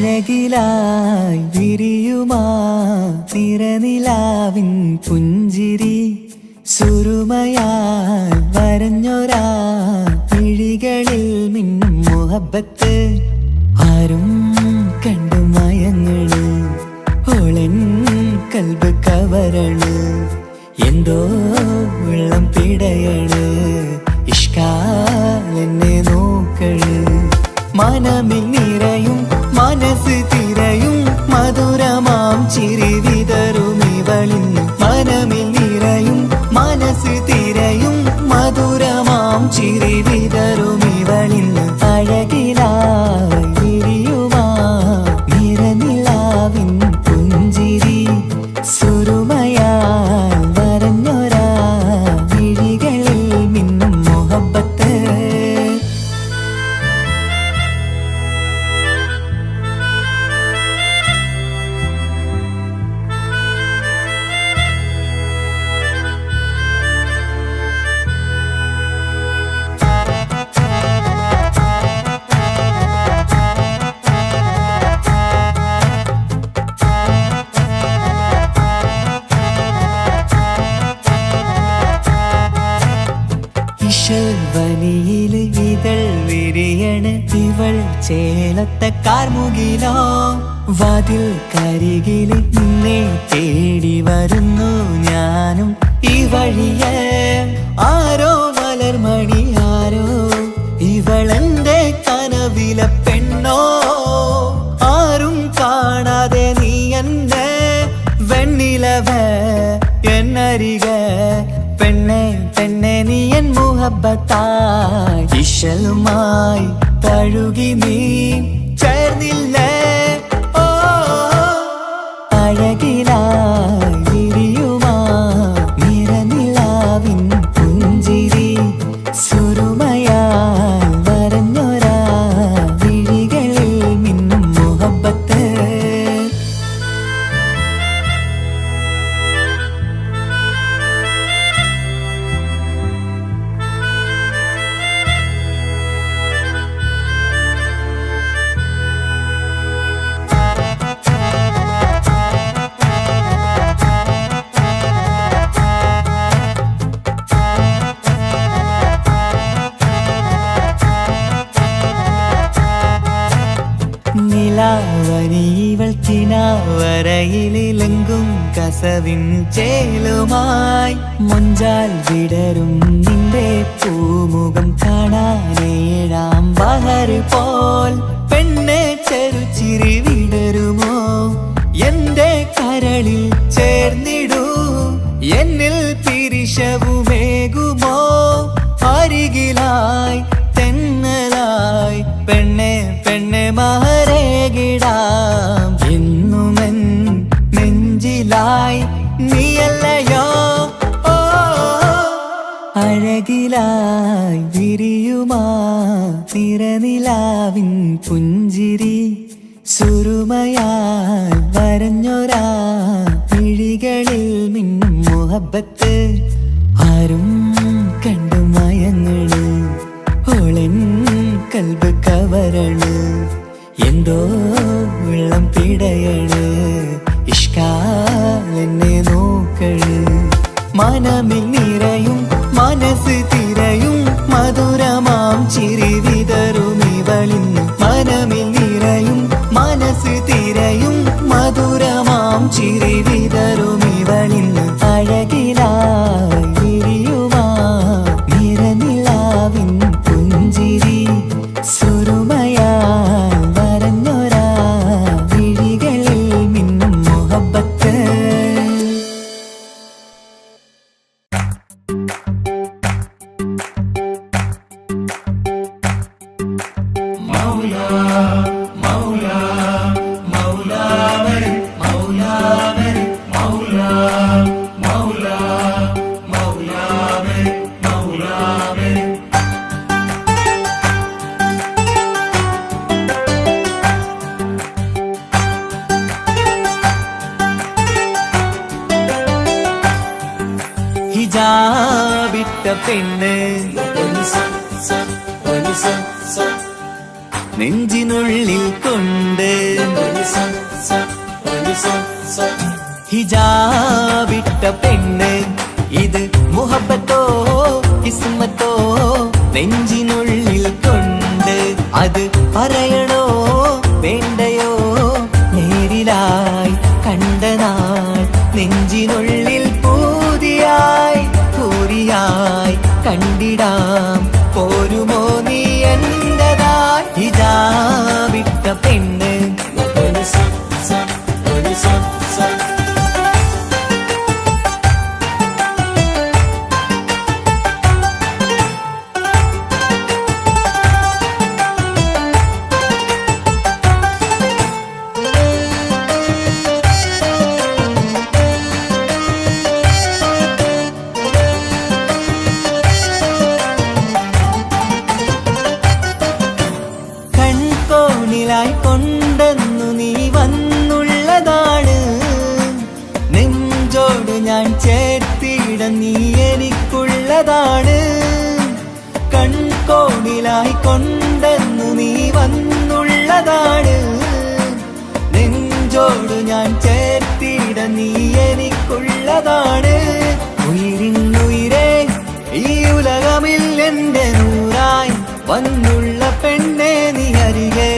അഴകിലായി വിരിയുമാ നിറനിലാവിൻ പുഞ്ചിരി സുരുമയാൽ വരഞ്ഞൊരാ വിഴികളിൽ മിന്നും മുഹബത്ത് ആരും കണ്ടു മയങ്ങള് ഓളൻ കൽബ് കവരണ് എന്തോ വെള്ളം പിടയണ് ഇഷ്കാലെന്നെ നോക്കള് മനമിൽ നിറയും മനസ്സ് തിരയും മധുരമാം ചിരി വിതറും ഇവളിന്ന് മനമിൽ നിറയും മനസ്സ് തിരയും മധുരമാം ചിരി വിതറും ഇവളിന്ന് അഴകിലായി വിരിയുമാ നിറനിലാവിൻ പുഞ്ചിരി സുരുമയാൽ വരഞ്ഞൊരാ വിഴികളിൽ മിന്നും മുഹബത്ത് വനിയില് ഇതൾ വിരിയണ് ഇവൾ ചേലത്തെ കാർമുകിലോ വാതിൽ കരികില് നിന്നെ തേടി വരുന്നു ഞാനും ഈ വഴിയെ ആരോ മലർമണി ആരോ ഇവളെന്റെ കനവിലെ പെണ്ണോ ആരും കാണാതെ നീ എന്നെ വെണ്ണിലവേ എന്നരികെ പെണ്ണെ പെണ്ണെ നീ എൻ മുഹബത്തായി ഇശലുമായി തഴുകി നീ ചേർന്നില്ലേ ഓ അഴകിലായി വിരിയുമാ നിറനിലാവിൻ പുഞ്ചിരി സുരുമയാൽ വരഞ്ഞൊരാ വിഴികളിൽ മിന്നും മുഹബത്ത് നിലാവനിവൾ കിനാവരയിലെങ്കും കസവിൻ ചേലുമായി മുഞ്ചാൽ വിടരും നിന്റെ പൂമുഖം കാണാനേഴാം ബഹർ പോൽ പെണ്ണെ ചെറുചിരി വിടരുമോ എന്റെ കരളിൽ ചേർന്നിടൂ എന്നിൽ പിരിശവുമേകുമോ അരികിലായി തെന്നലായി പെണ്ണെ പെണ്ണെ മഹരേകിടാം എന്നുമെൻ നെഞ്ചിലായി നീയല്ലയോ ഓ അഴകിലായി വിരിയുമാ നിറനിലാവിൻ പുഞ്ചിരി സുരുമയാൽ വരഞ്ഞൊരാ വിഴികളിൽ മിന്നും മുഹബത്ത് ആരും കണ്ടു മയങ്ങള് ഓളൻ കൽബ് കവരണ് എന്തോ വെള്ളം പിടയണ് ഇഷ്കാലെന്നെ നോക്കള് മനമിൽ നിറയും മനസ്സ് തിരയും മധുരമാം ചിരി വിതറും ഇവളിന്ന് മനമിൽ നിറയും മനസ്സ് തിരയും മധുരമാം ചിരി വിതറും ഇവളിന്ന് അഴകിലായി വിരിയുമാ നിറനിലാവിൻ പുഞ്ചിരി സുരുമയാൽ വരഞ്ഞൊരാ വിഴികളിൽ മിന്നും മുഹബത്ത് ഹിജാബിട്ട പെണ്ണ് നെഞ്ചിനുള്ളിൽ കൊണ്ട് ഹിജാബിട്ട പെണ്ണ് ഇത് മുഹബത്തോ കിസ്മത്തോ നെഞ്ചിനുള്ളിൽ കൊണ്ട് അത് പറയണോ വേണ്ടയോ നേരിലായി കണ്ട നാൾ നെഞ്ചിനുള്ളിൽ പൂതിയായി പൂരിയായി കണ്ടിടാം പോരുമോ നീ എന്റതായി ഹിജാബിട്ട പെണ്ണ് കൊണ്ടെന്നു നീ വന്നുള്ളതാണ് നെഞ്ചോട് ഞാൻ ചേർത്തിട നീ എനിക്കുള്ളതാണ് കൺകോണിലായി കൊണ്ടെന്നു നീ വന്നുള്ളതാണ് നെഞ്ചോട് ഞാൻ ചേർത്തിട നീ എനിക്കുള്ളതാണ് ഉയിരിന്നുയിരേ ഈ ഉലകമിൽ എന്റെ നൂറായി വന്നുള്ള പെണ്ണെ നീ അരികെ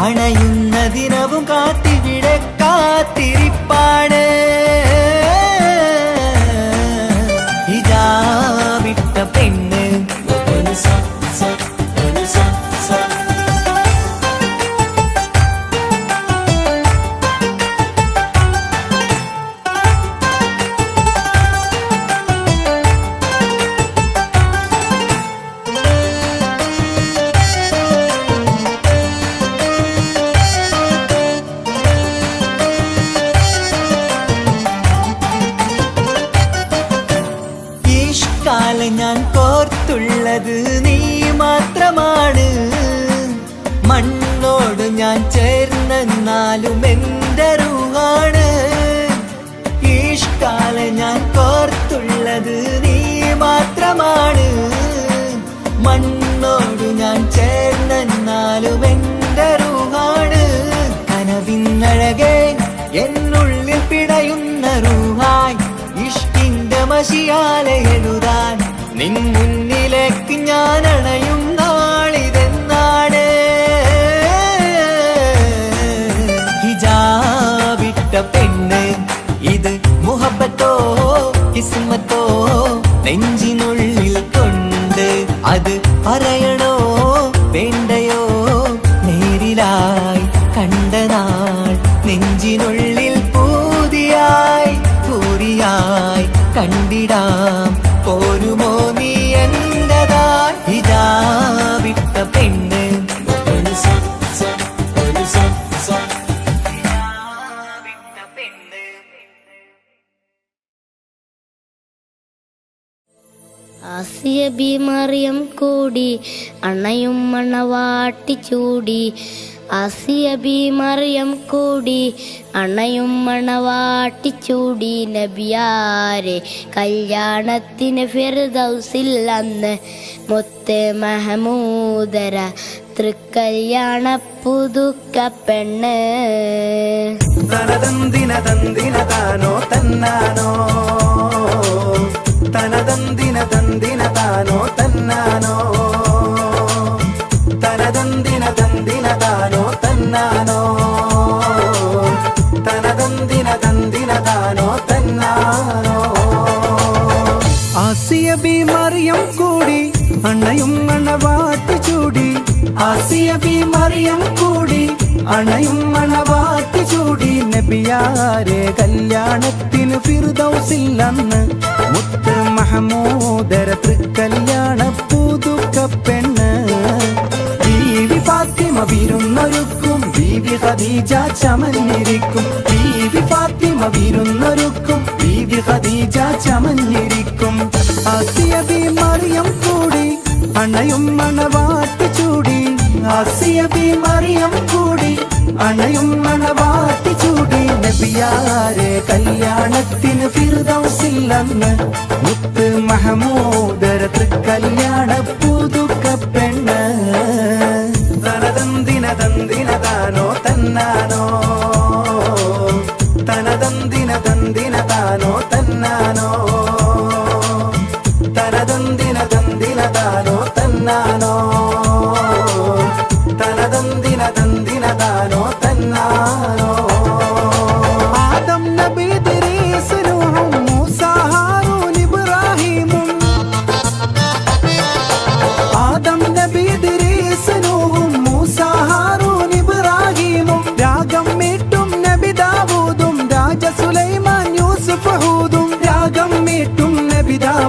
അണയുന്ന ദിനവും കാത്തിവിടെ കാത്തിരിപ്പാണ് ഹിജാബിട്ട പെണ്ണ് ഞാൻ കോർത്തുള്ളത് നീ മാത്രമാണ് മണ്ണോട് ഞാൻ ചേർന്നെന്നാലും എന്റെ റൂഹാണ് ഈഷ്കാല ഞാൻ കോർത്തുള്ളത് നീ മാത്രമാണ് മണ്ണോട് ഞാൻ ചേർന്നെന്നാലും എന്റെ റൂഹാണ് കനവിന്നഴകെ എന്നുള്ളിൽ പിടയുന്ന റൂഹായി ഇഷ്കിന്റെ മഷിയാലെ എഴുതാൻ നിൻ മുന്നിലേക്ക് ഞാൻ അണയും നാളിതെന്നാണ് ഹിജാബിട്ട പെണ്ണ് ഇത് മുഹബത്തോ കിസ്മത്തോ നെഞ്ചിനുള്ളിൽ കൊണ്ട് അത് പറയണോ വേണ്ടയോ നേരിലായി കണ്ട നാൾ നെഞ്ചിനുള്ളിൽ പൂതിയായി പൂരിയായി കണ്ടിടാം പോരുമോ നീ എന്റതായി ഹിജാബിട്ട പെണ്ണ് ആസിയ ബി മറിയം കൂടി അണയും മണവാട്ടി ചൂടി ആസിയ ബി മറിയം കൂടി അണയും മണവാട്ടി ചൂടി നബിയാരെ കല്യാണത്തിന് ഫിർദൗസിൽ അന്ന് മുത്ത് മഹമൂദര തൃക്കല്യാണ പുതുക്ക പെണ്ണ് തനതന്തിന തന്തിന താനോ തന്നാനോ തനതന്തിന തന്തിന താനോ തന്നാനോ തനതന്തിന തന്തിന താനോ തന്നാനോ തനതന്തിന തന്തിന താനോ തന്നാനോ ആസിയ ബി മറിയം കൂടി അണയും മണവാട്ടി ചൂടി ആസിയ ബി മറിയം കൂടി അണയും മണവാട്ടി ചൂടി നബിയാരെ കല്യാണത്തിന് ഫിർദൗസിൽ അന്ന് മുത്ത് മഹമൂദര തൃക്കല്യാണ പുതുക്ക പെണ്ണ് ബീവി ഫാത്തിമ വിരുന്നൊരുക്കും ബീവി ഖദീജ ചമഞ്ഞിരിക്കും ബീവി ഫാത്തിമ വിരുന്നൊരുക്കും ബീവി ഖദീജ ചമഞ്ഞിരിക്കും ആസിയ ബി മറിയം കൂടി അണയും മണവാട്ടി ചൂടി ആസിയ ബി മറിയം കൂടി അണയും മണവാട്ടി ചൂടി നബിയാരെ കല്യാണത്തിന് ഫിർദൗസിൽ അന്ന് മുത്ത് മഹമൂദര തൃക്കല്യാണ പുതുക്ക പെണ്ണ് തനതന്തിന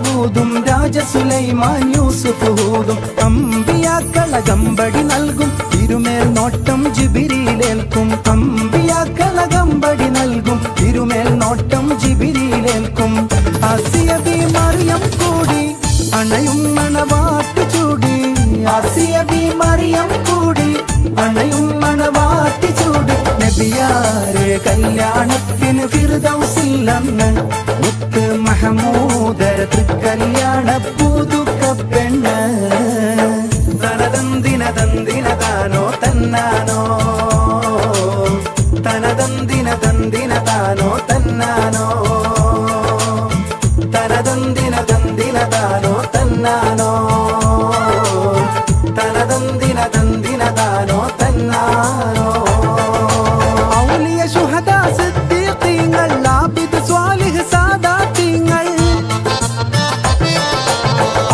ദാവൂദും രാജ സുലൈമാൻ യൂസുഫ് ഹൂദും അമ്പിയാക്കളകമ്പടി നൽകും തിരുമേൽ നോട്ടം ജിബിരിയിലേൽക്കും അമ്പിയാക്കളകമ്പടി നൽകും തിരുമേൽ നോട്ടം ജിബിരിയിലേൽക്കും ആസിയ ബി മറിയം കൂടി അണയും മണവാട്ടി ചൂടി ആസിയ ബി മറിയം കൂടി അണയും മണവാട്ടി ചൂടി നബിയാരെ കല്യാണത്തിന് ഫിർദൗസിൽ അന്ന് മുത്ത് മഹമൂദര തൃക്കല്യാണ പുതുക്ക പെണ്ണ് തനതന്തിന തന്തിന താനോ തന്നാനോ തനതന്തിന തന്തിന താനോ തന്നാനോ തനതന്തിന തന്തിന താനോ തന്നാനോ തനതന്തിന തന്തിന താനോ തന്നാനോ ഔലിയ ശുഹദാ സിദ്ദീഖീങ്ങൾ ആബിദ് സ്വാലിഹ് സാദാത്തീങ്ങൾ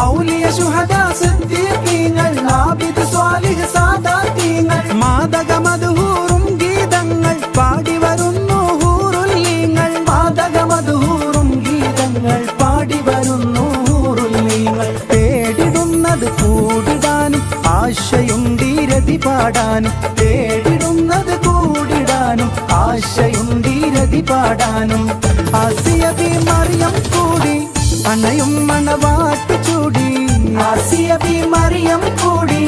ഔലിയ ശുഹദാ സിദ്ദീഖീങ്ങൾ ആബിദ് സ്വാലിഹ് സാദാത്തീങ്ങൾ മാദക മദ്ഹൂറും ഗീതങ്ങൾ പാടി വരുന്നു ഹൂറുല്ലീങ്ങൾ മാദക മദ്ഹൂറും ഗീതങ്ങൾ പാടി വരുന്നു ഹൂറുല്ലീങ്ങൾ തേടിടുന്നത് കൂടിടാനും ആശയുണ്ടീരതി പാടാനും തേടിടുന്നത് കൂടിടാനും ആശയുണ്ടീരതി പാടാനും ആസിയ ബി മറിയം കൂടി അണയും മണവാട്ടി ചൂടി ആസിയ ബി മറിയം കൂടി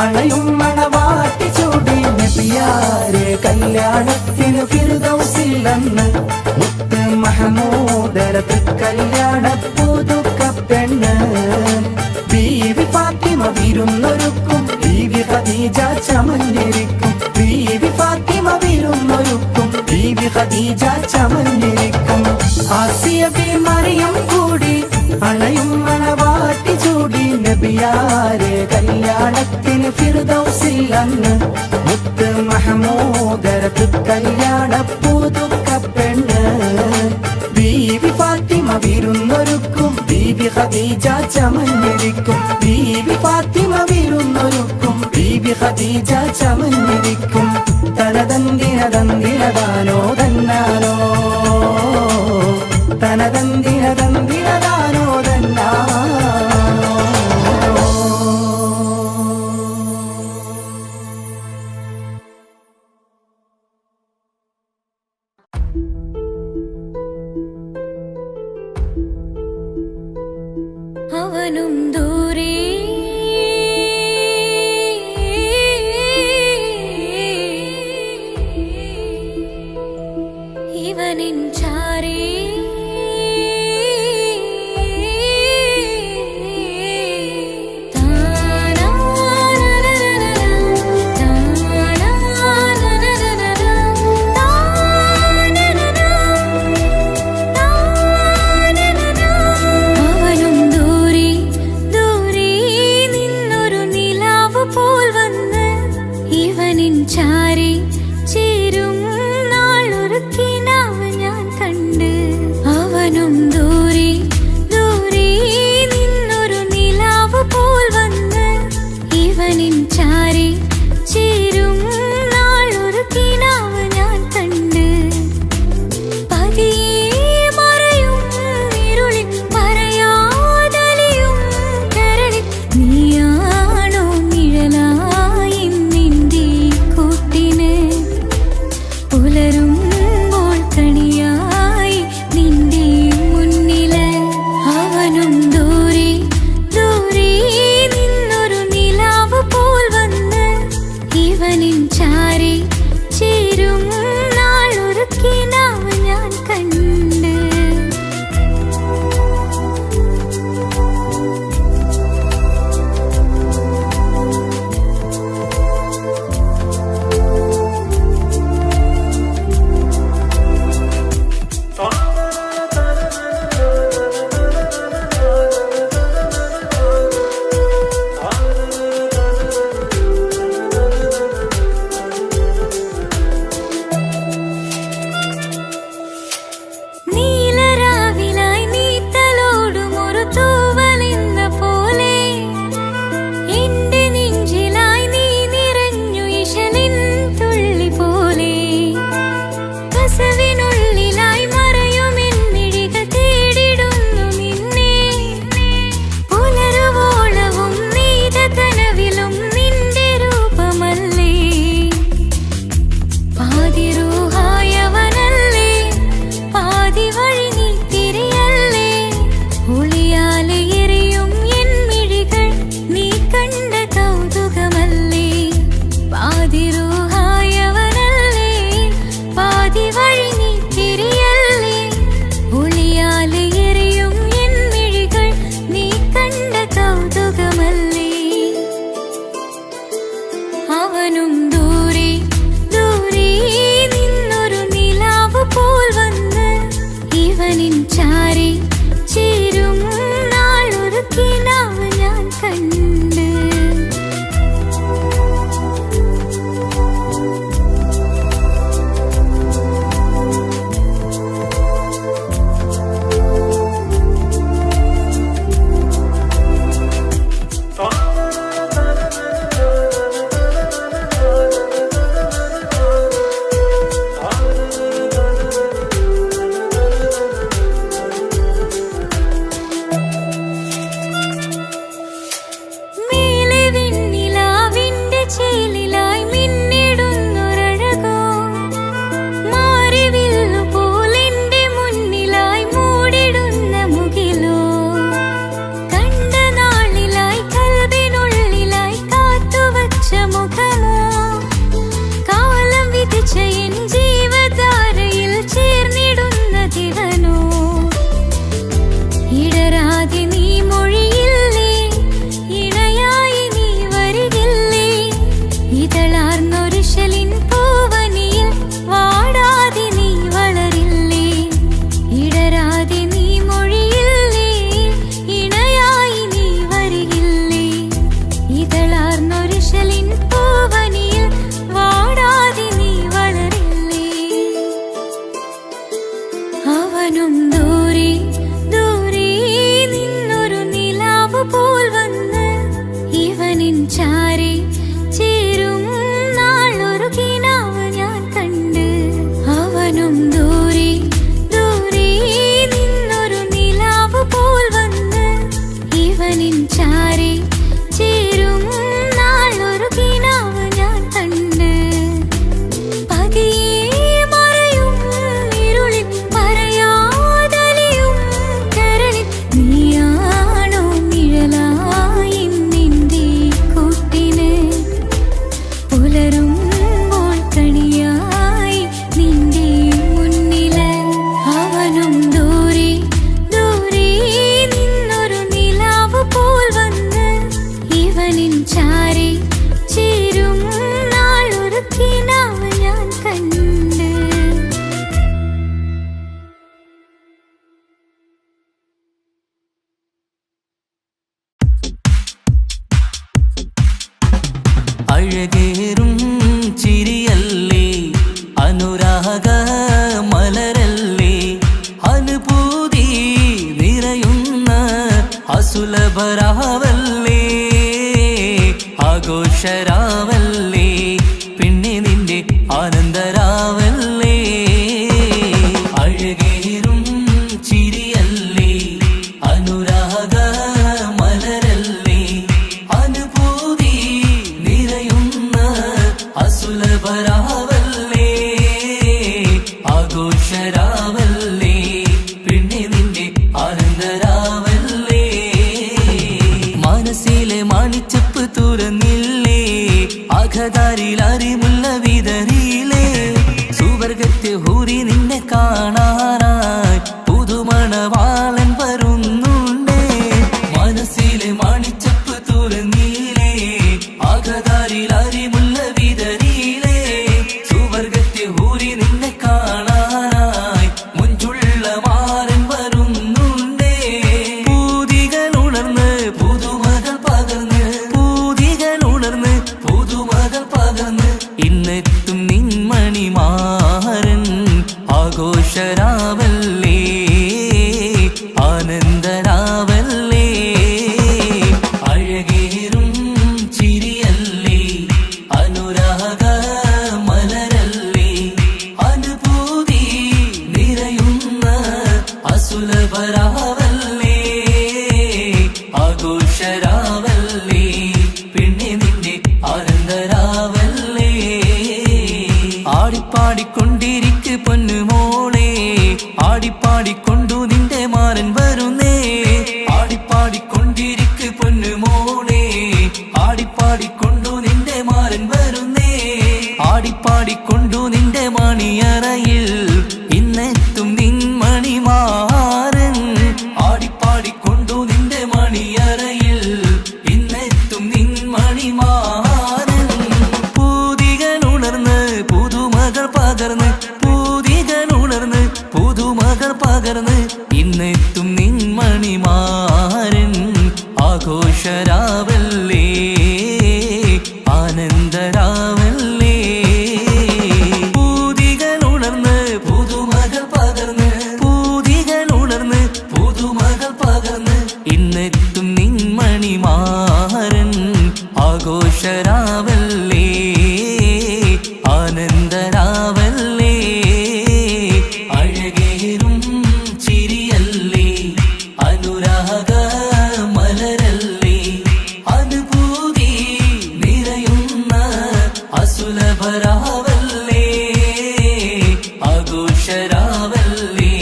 അണയും മണവാട്ടി ചൂടി നബിയാരെ കല്യാണത്തിന് ഫിർദൗസിൽ അന്ന് മുത്ത് മഹമൂദര തൃക്കല്യാണ പുതുക്ക പെണ്ണ് ബീവി ഫാത്തിമ വിരുന്നൊരുക്കും ബീവി ഖദീജ ചമഞ്ഞിരിക്കും ബീവി ഫാത്തിമ വിരുന്നൊരുക്കും ബീവി ഖദീജ ചമഞ്ഞിരിക്കും ആസിയ ബി മറിയം കൂടി അണയും മണവാട്ടി ചൂടി നബിയാരെ കല്യാണത്തിന് ഫിർദൗസിൽ അന്ന് മുത്ത് മഹമൂദര തൃക്കല്യാണ പുതുക്ക പെണ്ണ് ബീവി ഫാത്തിമ വിരുന്നൊരുക്കും ബീവി ഖദീജ ചമഞ്ഞിരിക്കും ബീവി ഫാത്തിമ വിരുന്നൊരുക്കും ബീവി ഖദീജ ചമഞ്ഞിരിക്കും തനതന്തിന തന്തിന താനോ തന്നാനോ തനതന്തിന തന്തിന താനോ തന്നാനോ അവനും ദൂരെ ഇവനിൻ ചാരേ അവനും ദൂരെ ഇടരാതെ നീ മൊഴിയില്ലേ, ഇണയായി നീ വരികില്ലേ, ഇതളാർന്നൊരു ശലിൻ പൂവനിയിൽ വാടാതെ നീ വളരില്ലേ, ഇടരാതെ നീ മൊഴിയില്ലേ, ഇണയായി നീ വരികില്ലേ, ഇതളാർന്നൊരു ശലിൻ പൂവനിയിൽ വാടാതെ നീ വളരില്ലേ. അവനും ദൂരെ ദൂരെ നിന്നൊരു നിലാവ് പോൽ വന്ന് ഇവനിൻ ചാരെ ചേരും നാളൊരു കിനാവ് ഞാൻ കണ്ട്. അവനും ദൂരെ ദൂരെ നിന്നൊരു നിലാവ് പോൽ വന്ന് ഇവനിൻ ചാരെ ചേരും നാളൊരു കിനാവ് ഞാൻ കണ്ട്. പതിയെ മറയും ഇരുളിൽ പറയാതലിയും കരളിൽ നീയാണോ നിഴലായി നിന്റെ കൂട്ടിന്, പുലരുമ്പോൾ കണിയായി നിന്റെ മുന്നില്. അവനും ദൂരെ ദൂരെ നിന്നൊരു നിലാവ് പോൽ വന്ന് ഇവനിൻ ചാരെ ചേരും നാളൊരു കിനാവ് ഞാൻ കണ്ട്. അഴകേറും ചിരിയല്ലേ, അനുരാഗ മലരല്ലേ, അനുഭൂതി നിറയുന്ന അസുലഭരാവല്ലേ, ആഘോഷരാവല്ലേ, പിന്നെ നിന്റെ ആനന്ദരാവല്ലേ. അഴകേറും ചിരിയല്ലേ, അനുരാഗ മലരല്ലേ, അനുഭൂതി നിറയുന്ന അസുലഭരാവല്ലേ, ആഘോഷരാവല്ലേ, പിന്നെ നിന്റെ ആനന്ദരാവല്ലേ. മനസ്സിലെ മാണിച്ചപ്പ് തുറന്നില്ലേ, അകതാരിൽ അറിമുള്ള വിതറിയില്ലേ, സുവർഗത്തെ ഹൂറി നിന്നെ കാണാനായി പുതുമണവാളൻ വരുന്നുണ്ട്. മനസ്സിലെ മാണിച്ചപ്പ് തുറന്നില്ലേ, അകതാരിൽ അറിമുള്ള വിതറിയില്ലേ, സുവർഗത്തെ ഹൂറി നിന്നെ കാണാനായി മുഞ്ചുള്ള മാരൻ വരുന്നുണ്ട്. പൂതികൾ ഉണർന്ന് പുതുമകൾ പകർന്ന്, പൂതികൾ ഉണർന്ന് പുതുമകൾ പകർന്ന് ഇന്നെത്തും നിൻമണിമാരൻ, ആഘോഷരാവല്ലേ, ആനന്ദരാവല്ലേ. അഴകേറും ചിരിയല്ലേ, അനുരാഗ മലരല്ലേ, അനുഭൂതി നിറയുന്ന അസുലഭരാവല്ലേ, ആഘോഷരാവല്ലേ, പിന്നെ നിന്റെ ആനന്ദരാവല്ലേ. ആടിപ്പാടിക്കൊണ്ടിരിക്ക് പൊന്നുമോളെ, ആടിപ്പാടിക്കൊണ്ടു നിന്റെ മാരൻ വരുന്നേ, ആടിപ്പാടിക്കൊണ്ടിരിക്ക് പൊന്നുമോളെ, ആടിപ്പാടിക്കൊണ്ടു നിന്റെ മാരൻ വരുന്നേ, ആടിപ്പാടിക്കൊണ്ടു നിന്റെ മണിയറയിൽ ഇന്നെത്തും നിൻ മണിമാരൻ, ആടിപ്പാടിക്കൊണ്ടു നിന്റെ മണിയറയിൽ ഇന്നെത്തും നിൻ മണിമാരൻ. പൂതികൾ ഉണർന്ന് പുതുമകൾ പകർന്ന്, പൂതികൾ ഉണർന്ന് പുതുമകൾ പകർന്ന് ഇന്നെത്തും നിൻ മണിമാരൻ, ആഘോഷരാവല്ലേ, ആനന്ദരാവല്ലേ. പൂതികൾ ഉണർന്ന് പുതുമകൾ പകർന്ന്, പൂതികൾ ഉണർന്ന് പുതുമകൾ പകർന്ന് ഇന്നെത്തും നിൻ മണിമാരൻ, ആഘോഷരാവല്ലേ, ആനന്ദരാവല്ലേ. അഴകേറും ചിരിയല്ലേ, അനുരാഗ മലരല്ലേ, അനുഭൂതി നിറയുന്ന അസുലഭരാവല്ലേ, ആഘോഷരാവല്ലേ,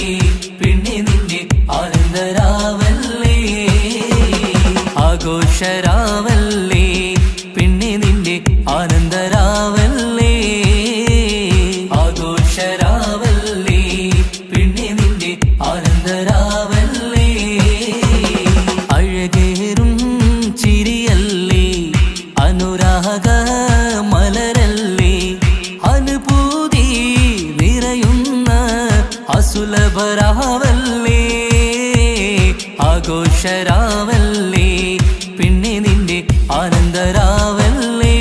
പിന്നെ നിന്റെ ആനന്ദരാവല്ലേ. മധുരരാവല്ലേ പിന്നെ നിന്റെ ആനന്ദരാവല്ലേ.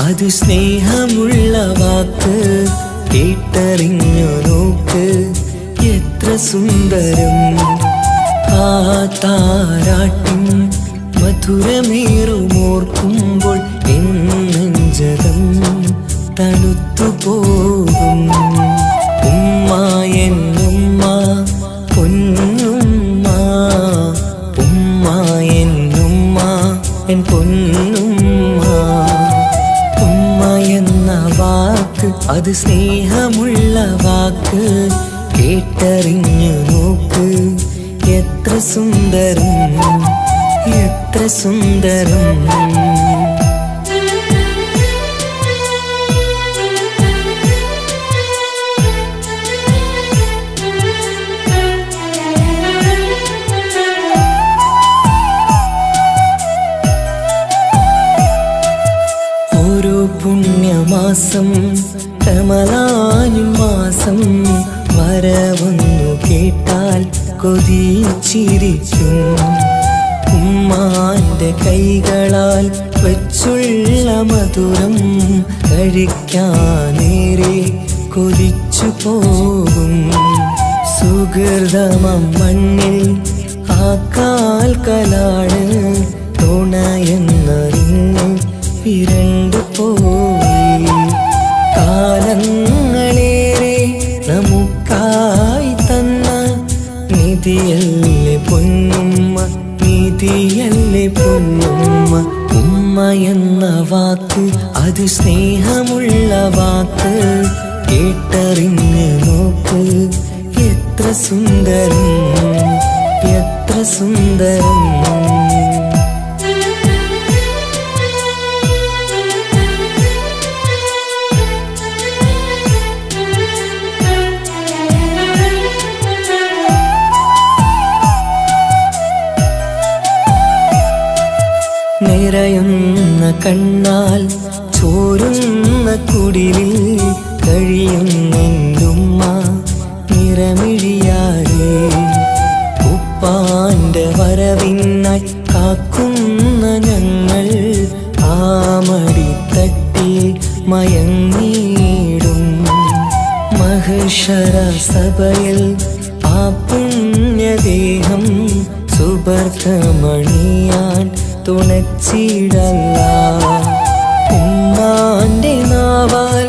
അത് സ്നേഹമുള്ള വാക്ക് കേട്ടറിഞ്ഞു നോക്ക് എത്ര സുന്ദരം. ആ താരാട്ടിൻ മധുരമേറുമോർക്കുമ്പോൾ നെഞ്ചകം തണുത്തു പോകും. ഉമ്മ എന്നുമ്മ പൊന്നുമ്മ, ഉമ്മ എന്നുമ്മ എൻ പൊന്നുമ്മ. ഉമ്മ എന്ന വാക്ക് അത് സ്നേഹമുള്ള വാക്ക് കേട്ടറിഞ്ഞു നോക്ക് എത്ര സുന്ദരം, എത്ര സുന്ദരം. പുണ്യമാസം റമളാനിൻ മാസം വരവൊന്നു കേട്ടാൽ കൊതിച്ചിരിക്കും. ഉമ്മാന്റെ കൈകളാൽ വച്ചുള്ള മധുരം കഴിക്കാനേറെ കൊതിച്ചു പോകും. സുഹൃതമം മണ്ണിൽ ആ കാൽക്കലാണ് തുണയെന്നറിഞ്ഞ് പിരണ്ടു പോയി. കാലങ്ങളേറെ നമുക്കായി തന്ന നിധിയല്ലേ പൊന്നുമ്മ, നിധിയല്ലേ പൊന്നുമ്മ. ഉമ്മ എന്ന വാക്ക് അത് സ്നേഹമുള്ള വാക്ക് കേട്ടറിഞ്ഞ് നോക്ക് എത്ര സുന്ദരം, എത്ര സുന്ദരം. നിറയുന്ന കണ്ണാൽ ചോരുന്ന കുടിലിൽ കഴിയുന്നുമ്മ നിറമിഴിയാലേ. ഉപ്പാന്റെ വരവിനായി കാക്കുന്ന ഞങ്ങൾ ആ മടിത്തട്ടിൽ മയങ്ങിയിടും. മഹ്ശറ സഭയിൽ ആ പുണ്യദേഹം സുബർക്കമണിയാൻ തുണച്ചിടല്ല. ഉമ്മാന്റെ നാവാൽ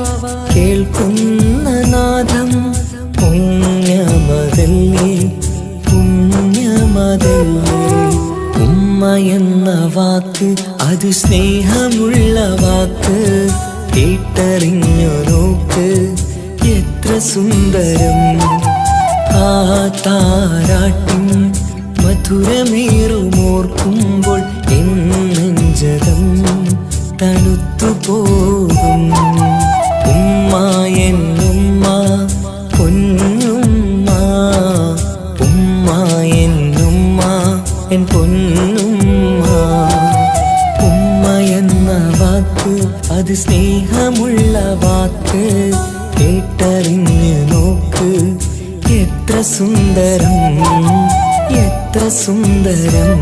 കേൾക്കുന്ന നാദം പുണ്യമതല്ലേ, പുണ്യമതല്ലേ. ഉമ്മ എന്ന വാക്ക് അത് സ്നേഹമുള്ള വാക്ക് കേട്ടറിഞ്ഞു നോക്ക് എത്ര സുന്ദരം. ആ താരാട്ടിൻ മധുരമേറുമോർക്കുമ്പോൾ നെഞ്ചകം തണുത്തു പോകും. ഉമ്മ എന്നുമ്മ പൊന്നുമ്മ, ഉമ്മ എന്നുമ്മ എൻ പൊന്നുമ്മ. ഉമ്മ എന്ന വാക്ക് അത് സ്നേഹമുള്ള വാക്ക് കേട്ടറിഞ്ഞ് നോക്ക് എത്ര സുന്ദരം, എത്ര സുന്ദരം.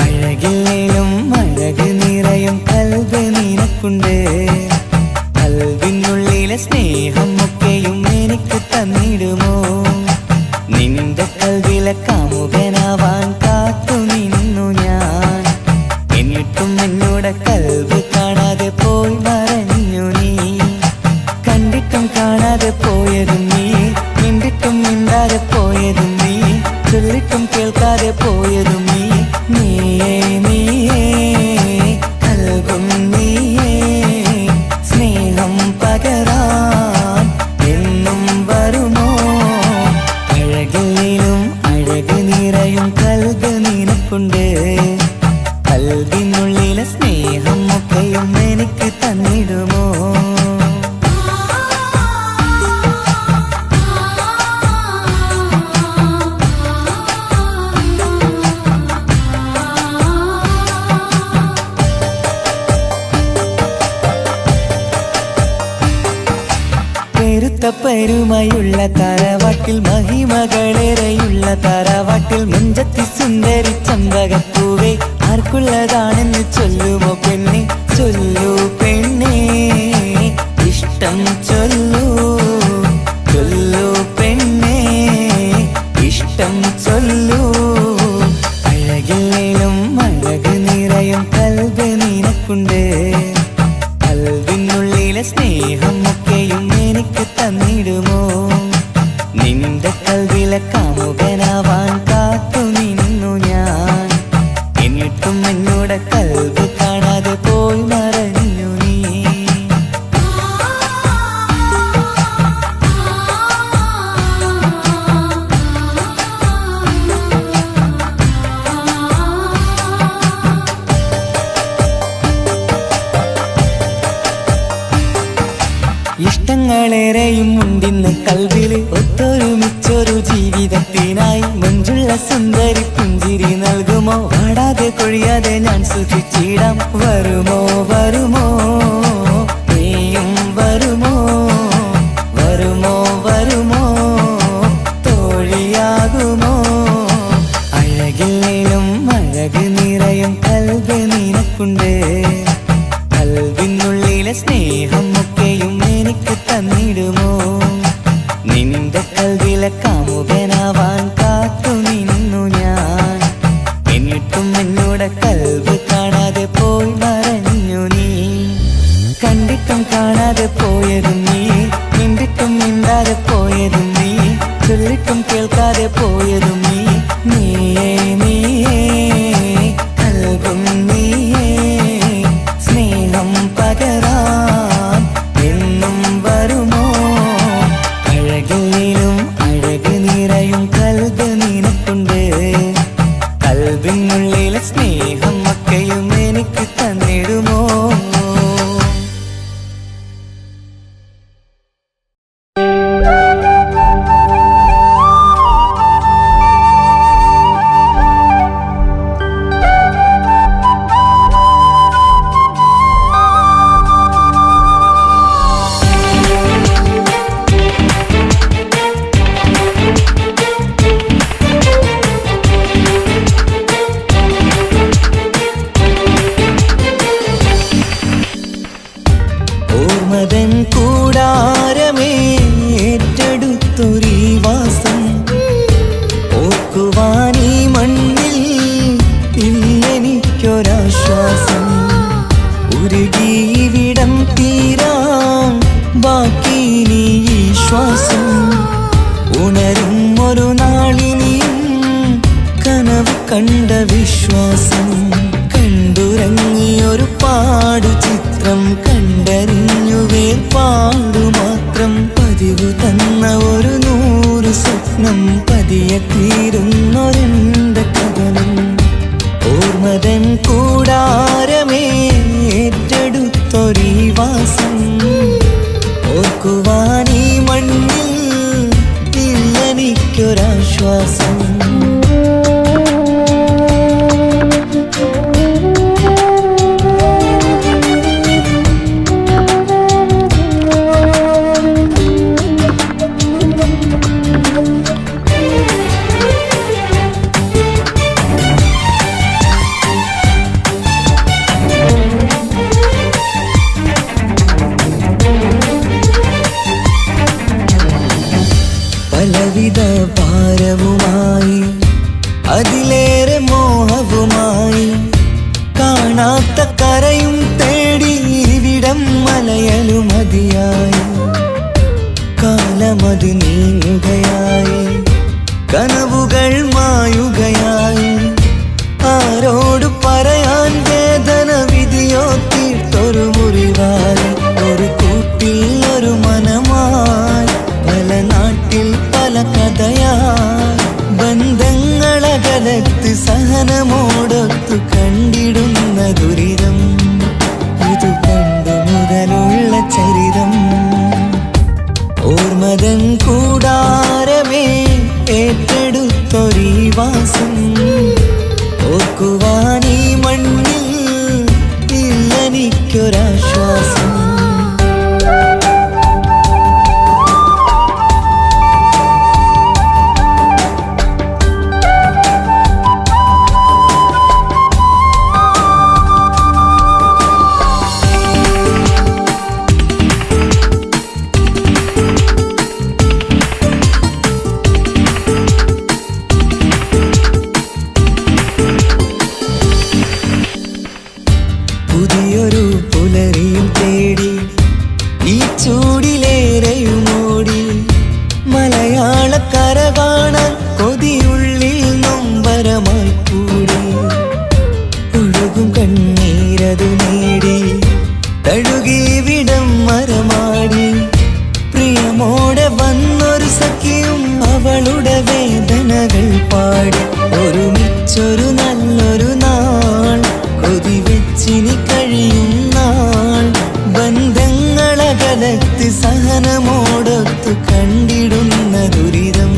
അഴകിലും അഴക് നിറയും കൽബ് നിനക്കുണ്ട്. കൽബിനുള്ളിലെ സ്നേഹം ഒക്കെയും എനിക്ക് തന്നിടുമോ? നിന്റെ കൽബിലെ കാമുകനാവാൻ കാത്തു നിന്നു ഞാൻ. എന്നിട്ടും എന്നോട് കൽബ് കാണാതെ പോ ചരിത്ര പെരുമയുള്ള തറവാട്ടിൽ മഹിമകളേറെയുള്ള തറവാട്ടിൽ മുഞ്ചത്തി സുന്ദരി ചമ്പകപ്പൂവേ ആർക്കുള്ളതാണെന്ന് ചൊല്ലുമോ പെണ്ണെ ചൊല്ലൂ പെണ്ണേ ഇഷ്ടം ചൊല്ലൂ ചൊല്ലൂ പെണ്ണേ ഇഷ്ടം ചൊല്ലൂ അഴകില്ലേലും അഴക് നിറയും കൽബ് നിനക്കുണ്ട് കൽബിനുള്ളിലെ സ്നേഹം ഒക്കെയും എനിക്ക് തന്നിടുമോ നിന്റെ കൽബിലെ കാമുകനാവാൻ കാത്തു നിന്നു ഞാൻ എന്നിട്ടും എന്നോട് കൽബ് കാണാതെ പോയി മറഞ്ഞു നീ ഇഷ്ടങ്ങളേറെയും ഉണ്ടിന്ന് കൽവില് ഒത്തൊരുമിച്ചൊരു ജീവിതത്തിനായി മഞ്ചുള്ള സുന്ദരി പുഞ്ചിരി നൽകുമോ വാടാതെ കൊഴിയാതെ ഞാൻ സൂക്ഷിച്ചിടാം വരുമോ വരുമോ നീയും വരുമോ വരുമോ വരുമോ തോഴിയാകുമോ അഴകില്ലേലും അഴക് നിറയും കൽബ് നിനക്കുണ്ട് കൽബിനുള്ളിലെ സ്നേഹം ഒക്കെയും എനിക്ക് തന്നിടുമോ നിന്റെ കൽബിലെ കാമുകനാവാൻ കാത്തു നിന്നു ഞാൻ എന്നിട്ടും എന്നോട് കൽബ് കാണാതെ പോയി മറഞ്ഞു നീ കണ്ടിട്ടും കാണാതെ പോയതും നീ മിണ്ടിട്ടും മിണ്ടാതെ പോയതും നീ ചൊല്ലിട്ടും കേൾക്കാതെ പോയതും നീ നീയേ നീയേ കൽബും നീയേ സ്നേഹം പകരാൻ എന്നും വരുമോ അഴകിലും അഴക് നിറയും കൽബ് നിനക്കുണ്ട് കൽബിനുള്ളിലെ സ്നേഹം ഒക്കെയും എനിക്ക് തന്നിടുമോ ഓർമ്മതൻ കൂടാരമേ ഏറ്റെടുത്തൊരീ വാസം ഓർക്കുവാനീ മണ്ണിൽ ഇല്ലെനിക്കൊരാശ്വാസം ഉരുകിവിടം തീരാൻ ബാക്കി നീ ഈ ശ്വാസം ഉണരും ഒരു നാളിനിയും കനവ് കണ്ട വിശ്വാസം കണ്ടുറങ്ങിയൊരു പാടു ചിത്രം കണ്ടറിഞ്ഞു വേർപാടു മാത്രം പതിവ് തന്ന ഒരു 100 സ്വപ്നം പതിയെ തീരുന്നൊരെന്റെ കഥനം ഓർമ്മതൻ കൂടാരമേ ഏറ്റെടുത്തൊരീ വാസം ഓർക്കുവാനീ മണ്ണിൽ ഇല്ലെനിക്കൊരാശ്വാസം പലവിധ ഭാരവുമായി അതിലേറെ മോഹവുമായി കാണാത്ത കരയും തേടി ഇവിടം മലയലു മതിയായി കാലമത് നീങ്ങുകയായി കനവുകൾ മായുകയായി ആരോട് പറയാൻ വേദന വിധിയോ തീർത്തൊരു മുറിവായി ഒരു കൂട്ടിൽ ഒരു മനമായി പല നാട്ടിൽ പല കഥയായി ബന്ധങ്ങളകലത്ത് സഹനമോടൊത്തു കണ്ടിടുന്ന ദുരിതം ഇത് പണ്ടു മുതലുള്ള ചരിതം ഓർമ്മതൻ കൂടാരമേ ഏറ്റെടുത്തൊരീ വാസം ഓർക്കുവാനീ മണ്ണിൽ ഇല്ലെനിക്കൊരാശ്വാസം തഴുകിവിടം മരമാടി പ്രിയമോടെ വന്നൊരു സഖിയും അവളുടെ വേദനകൾ പാടി ഒരുമിച്ചൊരു നല്ലൊരു നാൾ കൊതിവെച്ചിനി കഴിയും നാൾ ബന്ധങ്ങളകലത്ത് സഹനമോടൊത്തു കണ്ടിടുന്ന ദുരിതം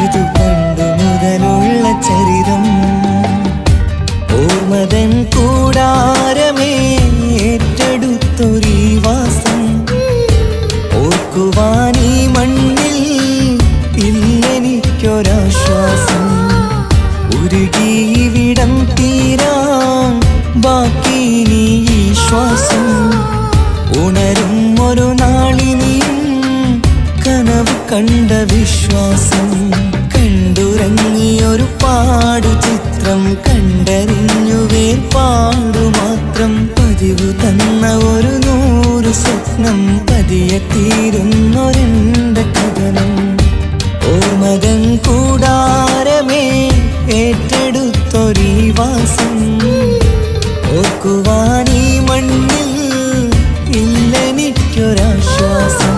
ഇത് പണ്ടു മുതലുള്ള ചരിതം ഓർമ്മതൻ കൂടാരമേ ഏറ്റെടുത്തൊരീ വാസം ഓർക്കുവാനീ മണ്ണിൽ ഇല്ലെനിക്കൊരാശ്വാസം ഉരുകിയിവിടം തീരാൻ ബാക്കി നീ ഈ ശ്വാസം ഉണരും ഒരു നാളിനിയും കനവ് കണ്ട വിശ്വാസം കണ്ടുറങ്ങിയൊരു പാടു ചിത്രം കണ്ടറിഞ്ഞു വേർപാടു മാത്രം പതിവ് തന്ന ഒരു 100 സ്വപ്നം പതിയെ തീരുന്നൊരെന്റെ കഥനം ഓർമ്മതൻ കൂടാരമേ ഏറ്റെടുത്തൊരീ വാസം ഓർക്കുവാനീ മണ്ണിൽ ഇല്ലെനിക്കൊരാശ്വാസം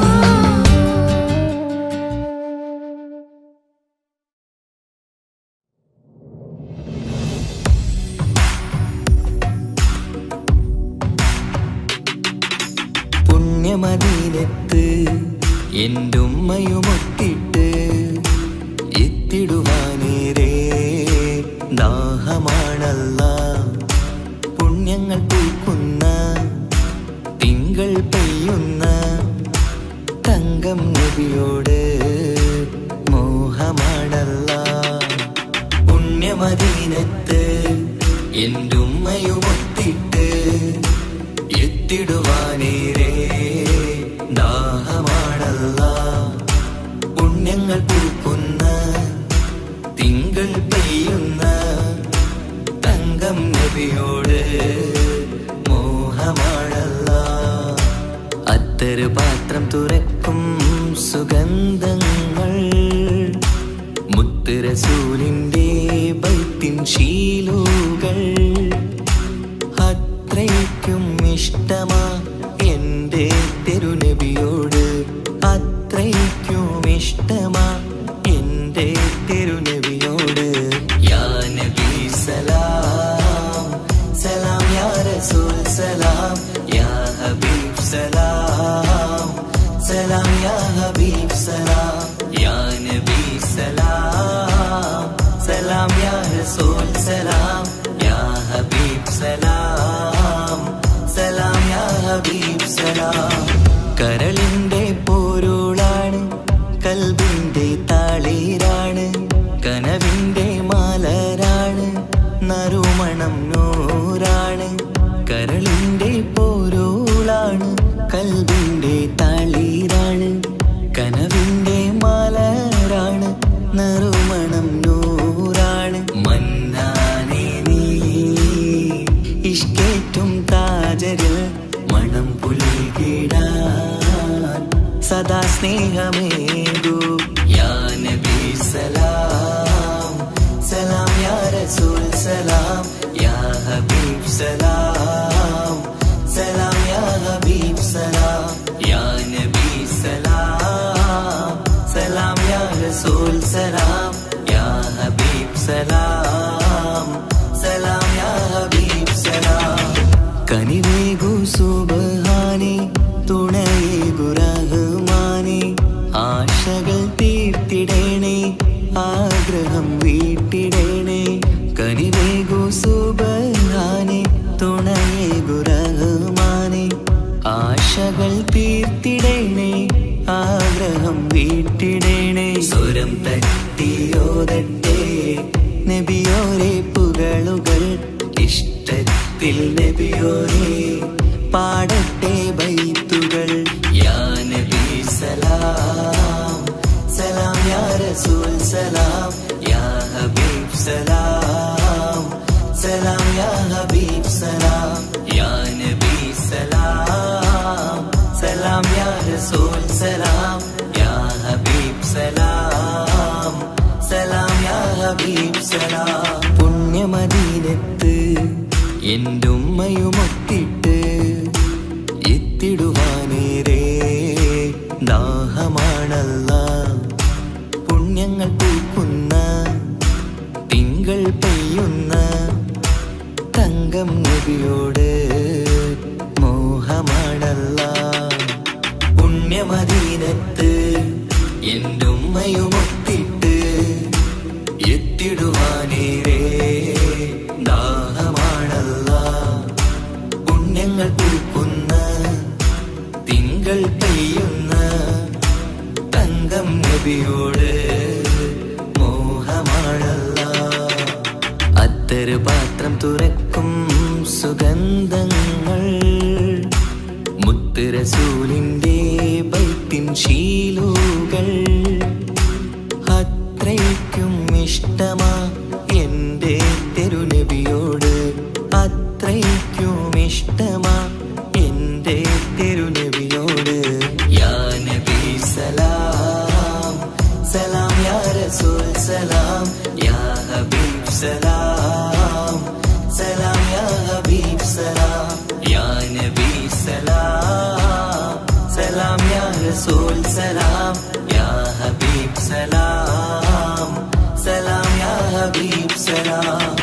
പുണ്യമദീനത്ത് എൻ്റെ ഉമ്മയുമൊത്തിട്ട് എത്തിടുവാനേരേ ദാഹമാണല്ല പുണ്യങ്ങൾ പൂക്കുന്ന തിങ്കൾ പെയ്യുന്ന തങ്കം നബിയോട് മോഹമാണല്ല പുണ്യമദീനത്ത് എൻ്റെ ഉമ്മയുമൊത്തിട്ട് എത്തിടുവാനേരേ ദാഹമാണല്ല പുണ്യങ്ങൾ പൂക്കുന്ന തിങ്കൾ പെയ്യുന്ന തങ്കം നബിയോട് മോഹമാണല്ല അത്തരു പാത്രം തുറക്കും സുഗന്ധങ്ങൾ മുത്ത് റസൂലിൻ്റെ ബൈത്തിൻ ശീലുകൾ അത്രയ്ക്കും ഇഷ്ടമാ എൻ്റെ തിരുനബിയോട് അത്രയ്ക്കും ഇഷ്ടമാ എൻ്റെ തിരുനബിയോട് യാ നബി സലാം സലാം യാ റസൂൽ സലാം യാ ഹബീബ് സലാം സലാം യാ ഹബീബ് സലാം യാ നബി സലാം സലാം യാ റസൂൽ സലാം യാ ഹബീബ് സലാം സലാം യാ ഹബീബ് സലാം കരളിൻ്റെ പോരുളാണ് കൽബിൻ്റെ താളീരാണ് കനവിൻ്റെ മാലരാണ് നറുമണം നൂറാണ് കരളിൻ്റെ പോരുളാണ് കൽബിൻ്റെ താളീരാണ് കനവിൻ്റെ മാലരാണ് നറുമണം നൂറാണ് മന്നാനേ നീ ഇഷ്കേറ്റും താജരിൽ മണം പുൽകിടാൻ സദാ സ്നേഹമേകൂ യാ നബി സലാം സലാം യാ റസൂൽ സലാം യാ ഹബീബ് സലാം സലാം യാ ഹബീബ് സലാം യാ നബി സലാം സലാം യാ റസൂൽ സലാം യാ ഹബീബ് സലാം സലാം യാ ഹബീബ് സലാം കനിവേകു സുബ്ഹാനേ തുണയേകു റഹ്മാനേ ആശകൾ തീർത്തിടേണേ ആഗ്രഹം വീട്ടിടേണേ കനിവേകു സുബ്ഹാനേ തുണയേകു റഹ്മാനേ ആശകൾ തീർത്തിടേണേ ആഗ്രഹം വീട്ടിടേണേ സ്വരം തട്ടിയോതട്ടെ നബിയോരെ പുകളുകൾ ഇഷ്ടത്തിൽ നബിയോരെ പാടട്ടെ ബൈത്തുകൾ യാ നബി സലാം സലാം യാ റസൂൽ സലാം യാ ഹബീബ് സലാം സലാം യാ ഹബീബ് സലാം യാ നബി സലാം സലാം യാ റസൂൽ സലാം യാ ഹബീബ് സലാം സലാം യാ ഹബീബ് സലാം പുണ്യമദീനത്ത് എൻ്റെ ഉമ്മയുമൊത്തിട്ട് മിഴികൾ പെയ്യുന്ന തങ്കം നബിയോട് മോഹമാണല്ല. അത്തറ് പാത്രം തുറക്കും സുഗന്ധങ്ങൾ മുത്ത് റസൂലിന്റെ ബൈത്തിൻ ശീലുകൾ. അത്രയ്ക്കും ഇഷ്ടമാ എൻ്റെ തിരുനബിയോട്, അത്രയ്ക്കും ഇഷ്ടമാ എൻ്റെ തിരുനബിയോട്. യാ നബി സലാം സലാം, യാ റസൂൽ സലാം, യാ ഹബീബ് സലാം സലാം, യാ ഹബീബ് സലാം, യാ നബി സലാം സലാം, യാ റസൂൽ സലാം, യാ ഹബീബ് സലാം സലാം, യാ ഹബീബ് സലാം.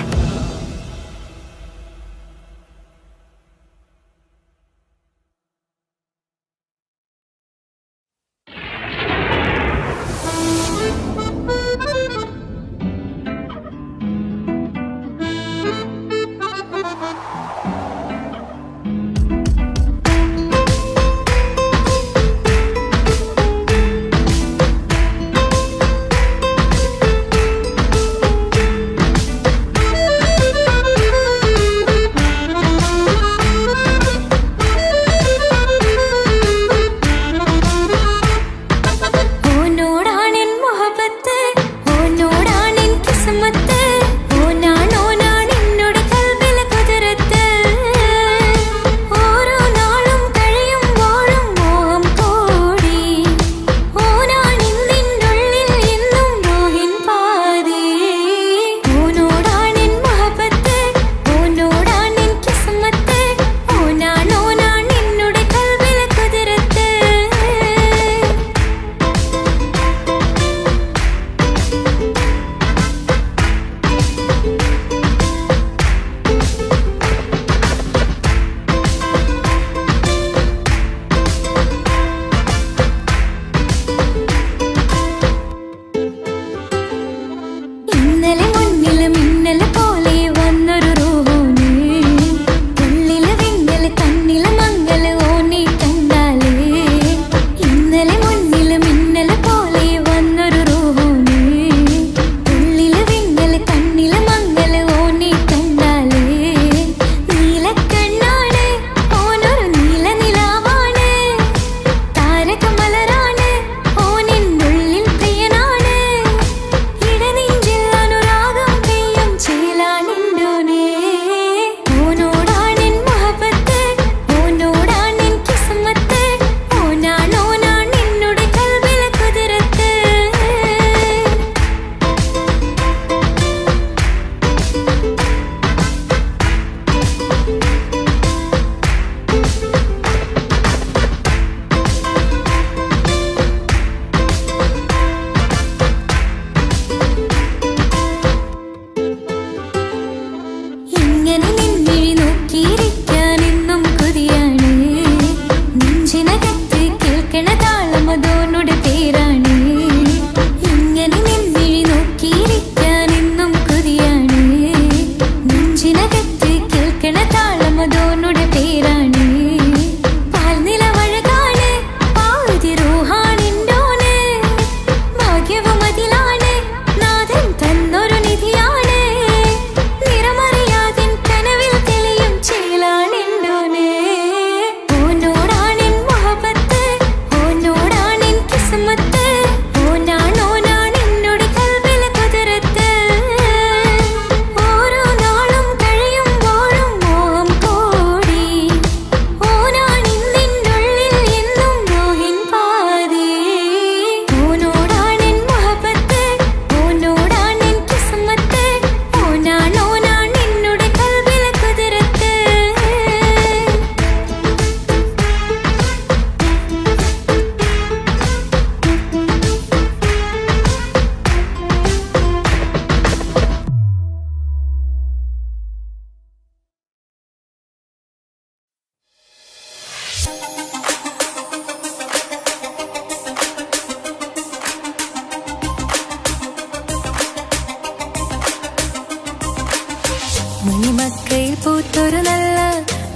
മണിമക്കയിൽ പൂത്തൊരു നല്ല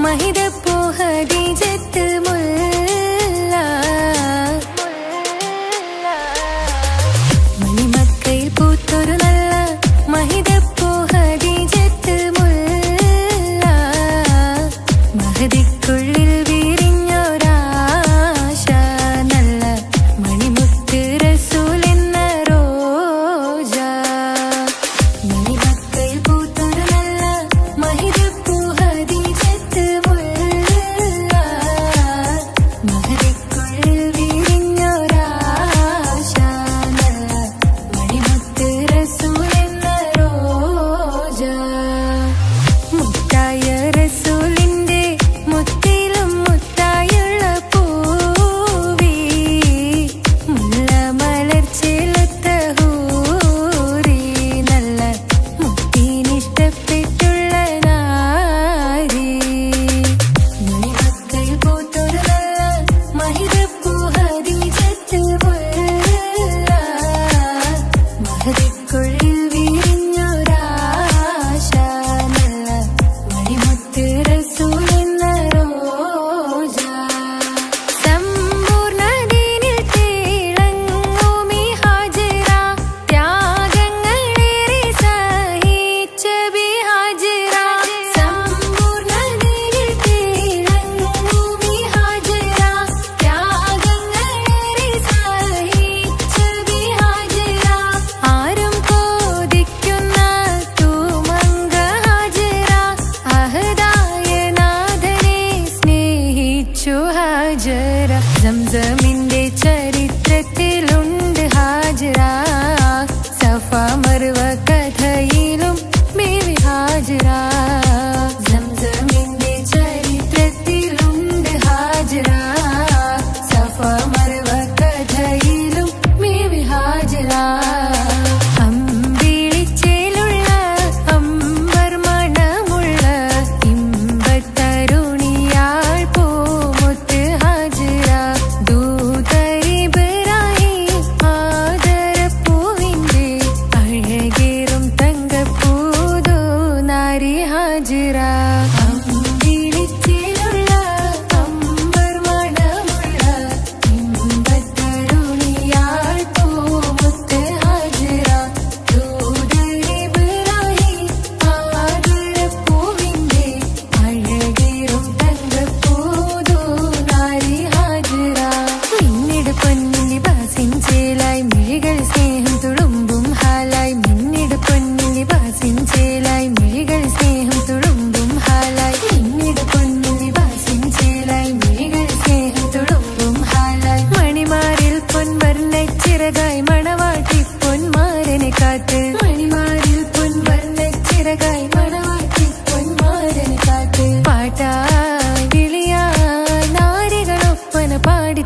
മഹിതപ്പൂ ഹദീജത്ത് മുല്ല ഹാജറ സംസമിന്റെ ചരിത്രത്തിലുണ്ട് ഹാജറ സഫ മർവ കഥയിലും ബീവി ഹാജറ സംസമിന്റെ ചരിത്രത്തിലുണ്ട് ഹാജറ സഫ മർവ കഥയിലും ബീവി ഹാജറ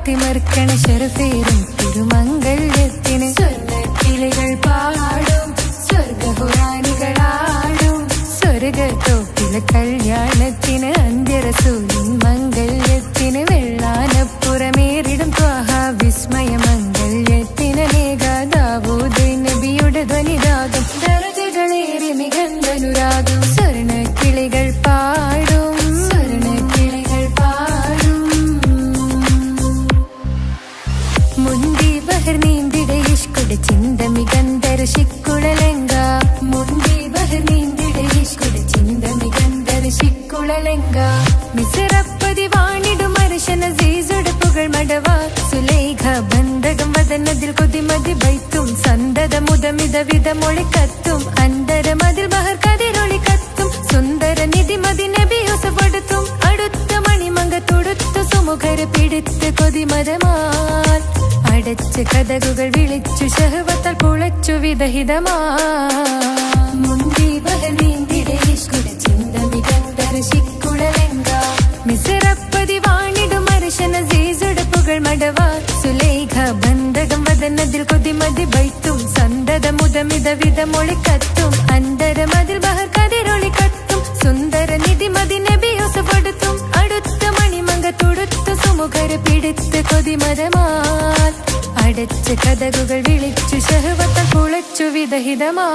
തിമർക്കണ ശരഫേരും തിരുമംഗല്യത്തിന് സ്വർണ്ണക്കിളികൾ പാടും സ്വർഗപുരാണികളാടും സ്വർഗത്തോപ്പിലെ കല്യാണത്തിന് അന്ത്യരസൂലിൻ മംഗല്യത്തിന് വെള്ളാനപ്പുറമേറിടും ത്വാഹ വിസ്മയ മംഗല്യത്തിന് ദാവൂദ് നബിയുടെ ധ്വനിരാഗം ദരജകളേറെ മികന്തനുരാഗം സ്വർണ്ണക്കിളികൾ പാടും സ്വർണ്ണക്കിളികൾ പാടും മുന്തി ബഹർ നീന്തിടെ ഇഷ്കുടെ ചിന്ത മികന്തര ശിക്കുളലങ്ക മുന്തി ബഹർ നീന്തിടെ ഇഷ്കുടെ ചിന്ത മികന്തര ശിക്കുളലങ്ക മിസറപ്പതി വാണിടും അർശന സീസുടെ പുകൾ മടവ സുലൈഖ ബന്ധകം വദനതിൽ കൊതിമതി ബൈത്തും സന്തത മുതമിത വിധ മൊളി കത്തും അന്തരമതിൽ ബഹർ കതിരൊളി കത്തും സുന്ദര നിധിമതി നബി യൂസഫെടുത്തും അടുത്ത മണിമങ്ക തൊടുത്തു സുമുഖര് പിടിത്ത് കൊതിമരമാൽ അടച്ച് കഥകുകൾ വിളിച്ചു ശഹവത്താൽ പുളച്ചു വിദഹിതമാ മുന്തി ബഹർ നീന്തിടെ ഇഷ്കുടെ ചിന്ത മികന്തര ശിക്കുളലങ്ക മിസറപ്പതി വാണിടും അർശന സീസുടെ പുകൾ മടവ സുലൈഖ ബന്ധകം വദനതിൽ കൊതിമതി ബൈത്തും സന്തത മുതമിത വിധ മൊളി കത്തും അന്തരമതിൽ ബഹർ കതിരൊളി കത്തും സുന്ദര നിധിമതി നബി യൂസഫെടുത്തും അടുത്ത മണിമങ്ക തൊടുത്തു സുമുഖര് പിടിത്ത് കൊതിമരമാൽ അടച്ച് കഥകുകൾ വിളിച്ചു ശഹവത്താൽ പുളച്ചു വിദഹിതമാ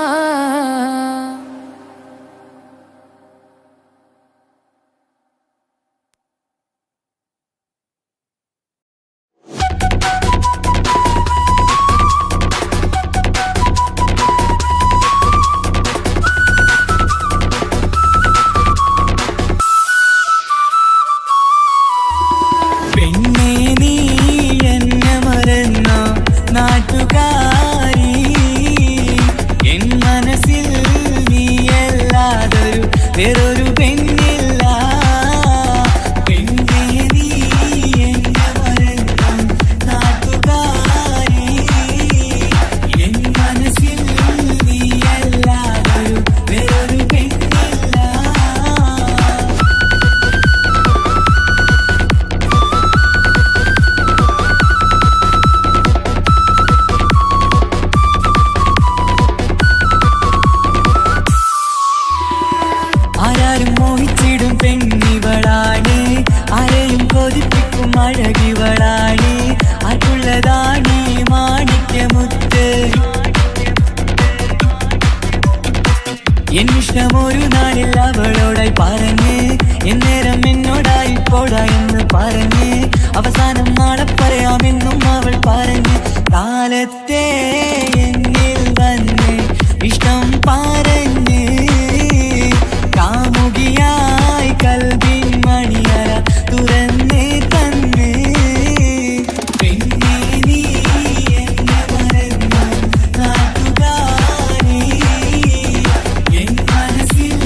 വേറൊരു പെണ്ണില്ല പെണ്ണേ നീ എന്നെ മറന്നു നാട്ടുകാരി എൻ മനസ്സിൽ നീയല്ലാതൊരു വേറൊരു പെണ്ണില്ല ആരാരും മോഹിച്ചിടും പെണ്ണിവളാണ് ആരെയും കൊതിപ്പിക്കും അഴകിവളാണ് ആർക്കുള്ളതാണ് മാണിക്യമുത്ത് എന്നിഷ്ടമൊരു നാളിൽ അവളോടായി പറഞ്ഞ് എന്നേരം എന്നോടായി പോടാ എന്ന് പറഞ്ഞ് അവസാനം നാളെ പറയാമെന്നും അവൾ പറഞ്ഞ് കാലത്തെ എന്നിൽ വന്ന് ഇഷ്ടം പറഞ്ഞ് കാമുകിയായി കൽബിൻ മണിയറ തുറന്ന് തന്ന് പെണ്ണേ നീ എന്നെ മറന്നു നാട്ടുകാരി എൻ മനസ്സിൽ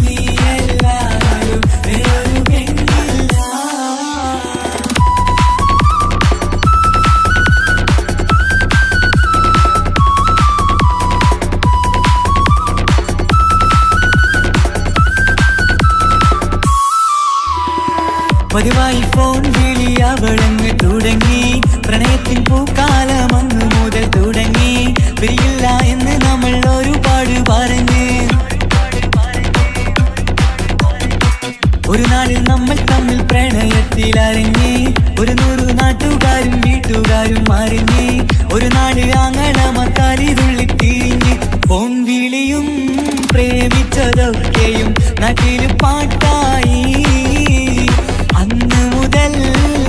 നീയല്ലാതൊരു വേറൊരു പെണ്ണില്ല പതിവായി ഫോൺ വിളി അവളങ്ങ് തുടങ്ങി. പ്രണയത്തിൻ പൂക്കാലം അന്ന് മുതൽ തുടങ്ങി. പിരിയില്ല എന്ന് നമ്മൾ ഒരുപാട് പറഞ്ഞ്. ഒരു നാളിൽ നമ്മൾ തമ്മിൽ പ്രണയത്തിൽ അറിഞ്ഞ്. 100 നാട്ടുകാരും വീട്ടുകാരും അറിഞ്ഞ്. ഒരു നാട് ആങ്ങളമക്കാലിതുള്ളി തിരിഞ്ഞ്. ഫോൺ വിളിയും പ്രേമിച്ചതൊക്കെയും നാട്ടിൽ പാട്ടായി. അന്ന് മുതൽ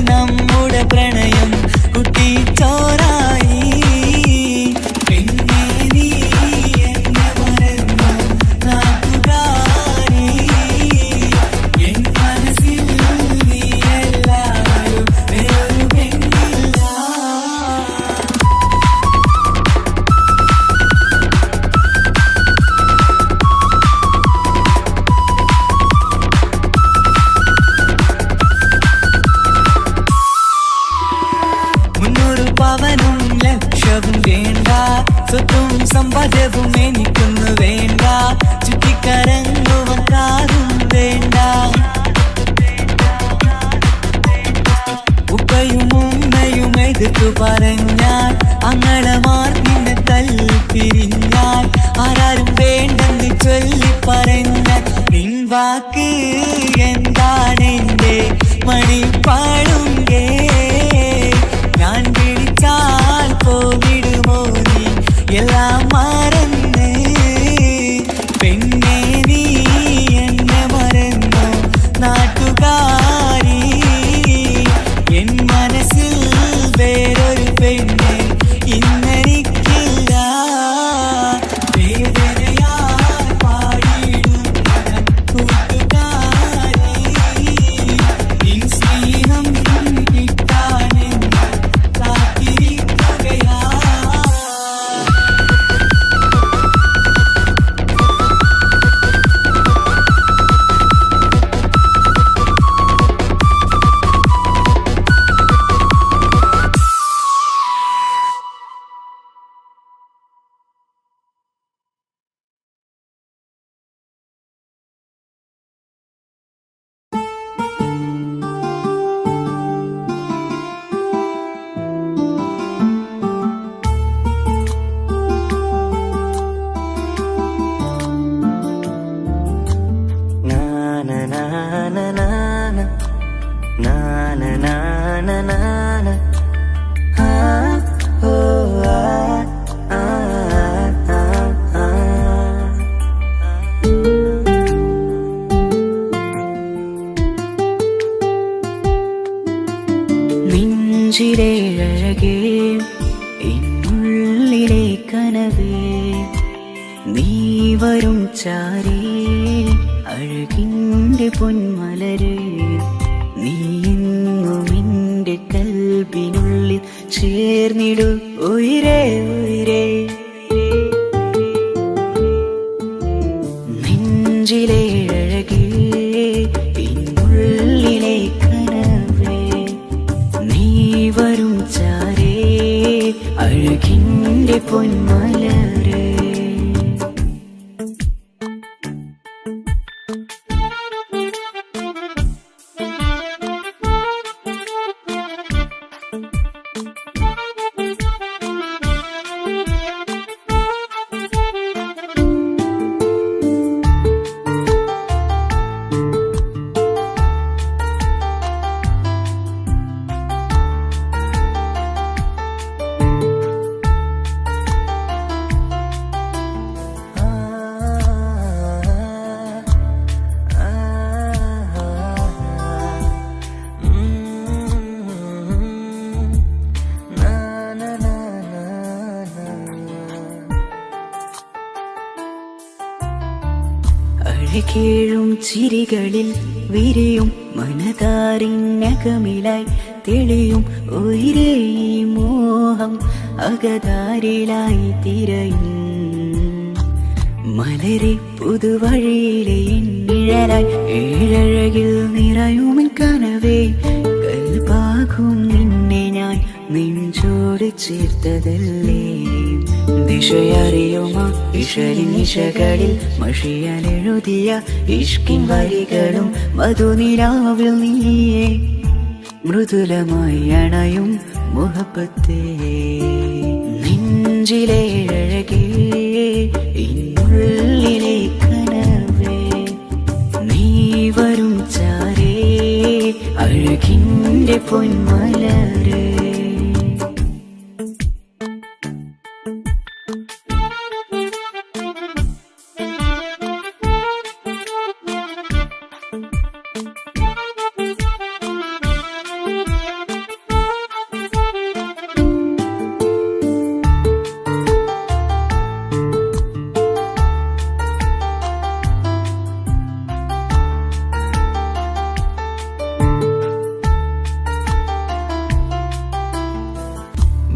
നമ്മുടെ പ്രണയം കുട്ടിച്ചോറായി. പിന്നെ നീ എന്നെ മറന്നു നാട്ടുകാരി. എൻ മനസ്സിൽ നീ എല്ലാവരും വേറൊരു പെണ്ണില്ല. പവനും ലക്ഷവും വേണ്ട, സ്വത്തും സമ്പാദ്യവും എനിക്കൊന്നു വേണ്ട. ചുറ്റിക്കറങ്ങുവാൻ കാറും വേണ്ട. ഉപ്പയും ഉമ്മയും എതിർത്തു പറഞ്ഞാൽ അങ്ങളമാർ നിന്നെ തല്ലിപ്പിരിഞ്ഞാൽ ആരാരും വേണ്ടെന്ന് ചൊല്ലി പറഞ്ഞാൽ നിൻ വാക്ക് എന്താണെന്റെ മണിപ്പാടുങ്കേ. ഞാൻ വിളിച്ചാൽ പോവിടുമോ നീ എല്ലാം മറന്ന്. പെണ്ണെ നീ എന്നെ മറന്നു നാട്ടുകാരി. എൻ മനസ്സിൽ വേറൊരു പെണ്ണ് ഇന്നെനിക്കില്ല. വേദനയാൽ പാടിയിടുന്ന കൂട്ടുകാരി. നിൻ സ്നേഹം കിട്ടാനെന്ന് കാത്തിരിക്കുകയാ. നെഞ്ചിലെ അഴകേ, എന്നുള്ളിലെ കനവേ, നീ വരും ചാരേ അഴകിൻ്റെ പൊന്മലരേ. നീ എന്നും എൻ്റെ കൽബിനുള്ളിൽ ചേർന്നിടു ഉയിരേ ഉയിരേ. നെഞ്ചിലെ അഴകേ, എന്നുള്ളിലെ കനവേ, നീ വരും ചാരേ അഴകിൻ്റെ പൊന്മലരേ. അഴകേഴും ചിരികളിൽ വിരിയും മനതാരിനകമിലായി തെളിയും ഉയിരേ. മോഹം അകതാരിലായി തിരയും മലരെ പുതുവഴിയിലെ നിഴലായി. ഏഴഴകിൽ നിറയുമിൻ കനവേ, കൽപാകും നിന്നെ ഞാൻ നെഞ്ചോട് ചേർത്തതല്ലേ. ദിശയറിയുമ ഇഷലിനിശകളിൽ മഷിയലെഴുതിയ ഇഷ്കിൻ വരികളും മധുനിലാവിൽ നീയേ മൃദുലമായി അണയും മുഹബത്തേ നെഞ്ചിലെ അഴകേ ഇന്നുള്ളിലെ കനവേ നീ വരും ചാരേ അഴകിൻ്റെ പൊന്മലരേ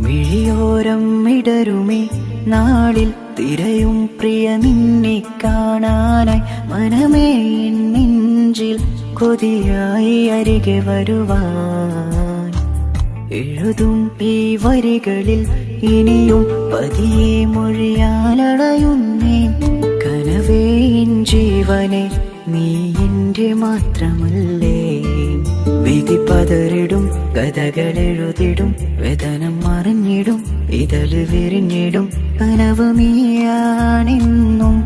മിഴിയോരം ഇടരുമേ നാളിൽ തിരയും പ്രിയ നിന്നെ കാണാനായി മനമേ നെഞ്ചിൽ കൊതിയായി അരികെ വരുവാൻ എഴുതും ഈ വരികളിൽ ഇനിയും പതിയെ മൊഴിയാലടയുന്നേ കനവേ ജീവനെ നീ എൻ്റെ മാത്രമല്ലേ വിധി പതറിടും കഥകളെഴുതിടും വേദനം മറിഞ്ഞിടും ഇതള് വിരിഞ്ഞിടും കനവ് നീയാണെന്നും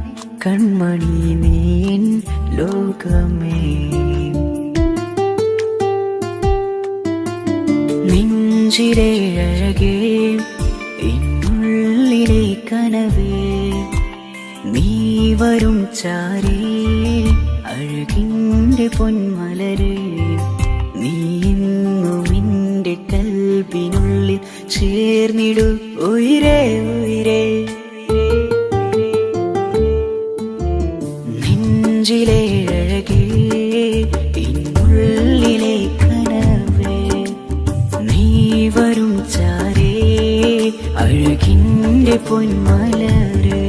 കൺമണി നീൻ ലോകമേ നെഞ്ചിലെ അഴകേ എന്നുള്ളിലെ കനവേ നീ വരും ചാരേ അഴകിൻ്റെ പൊന്മലരേ നീ എന്നും എൻ്റെ കൽബിനുള്ളിൽ ചേർന്നിടു ഉയിരേ ഉയിരേ നെഞ്ചിലെ അഴകേ എന്നുള്ളിലെ കനവേ നീ വരും ചാരേ അഴകിൻ്റെ പൊന്മലരേ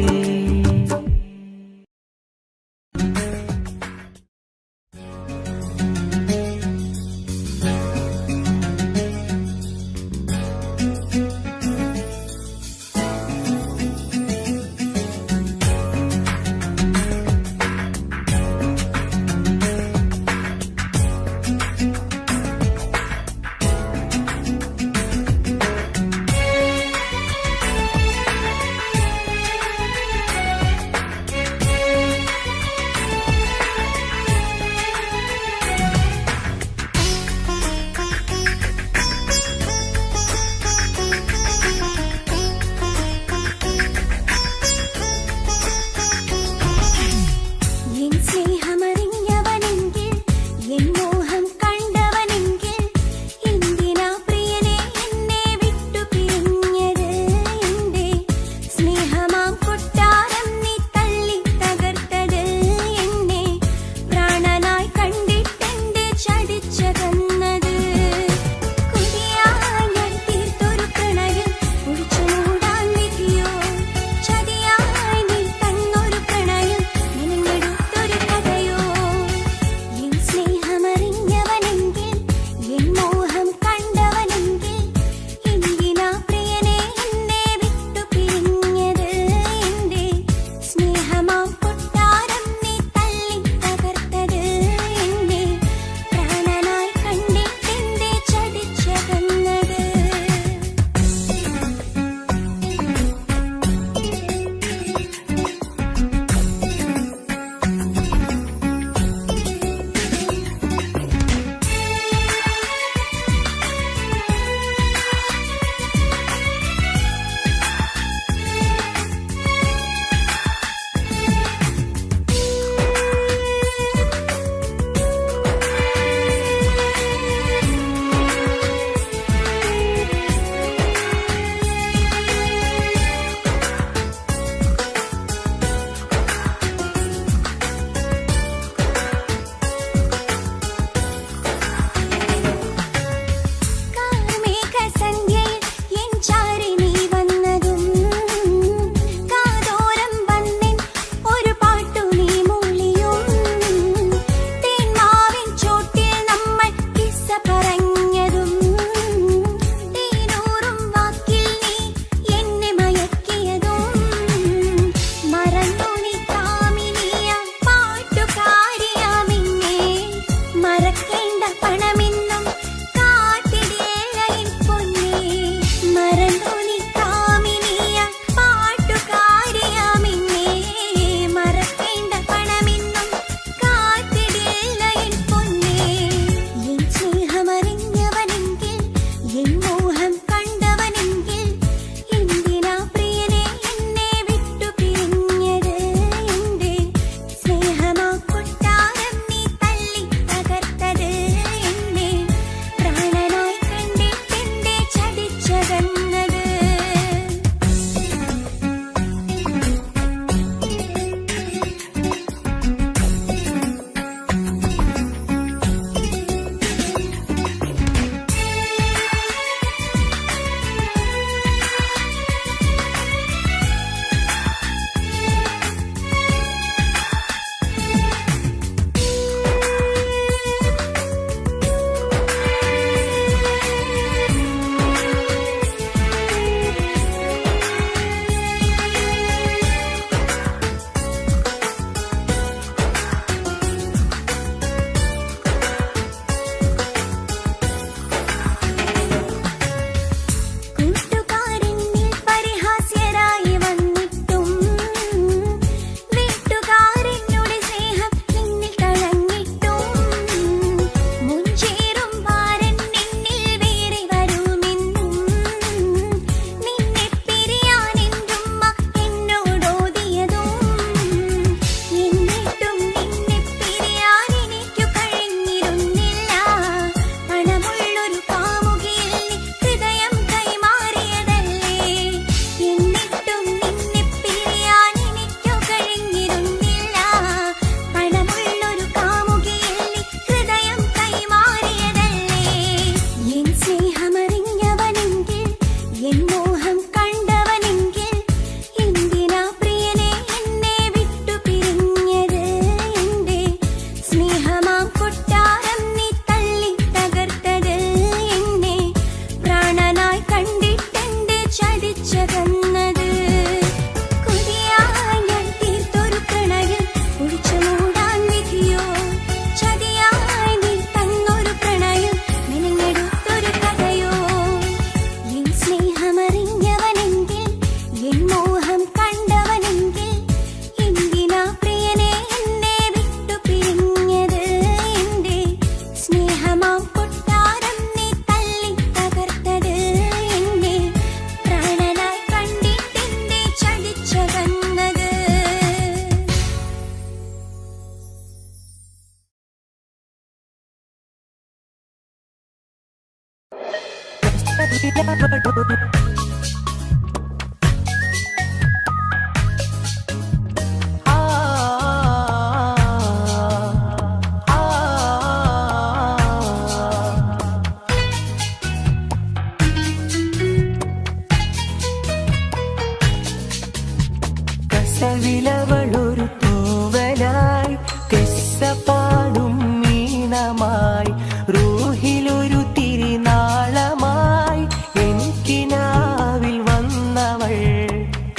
കസവിലവളൊരു തൂവലായി കിസ്സപ്പാടും മീനമായി റൂഹിലൊരു തിരിനാളമായി എനിക്കിനാവിൽ വന്നവൾ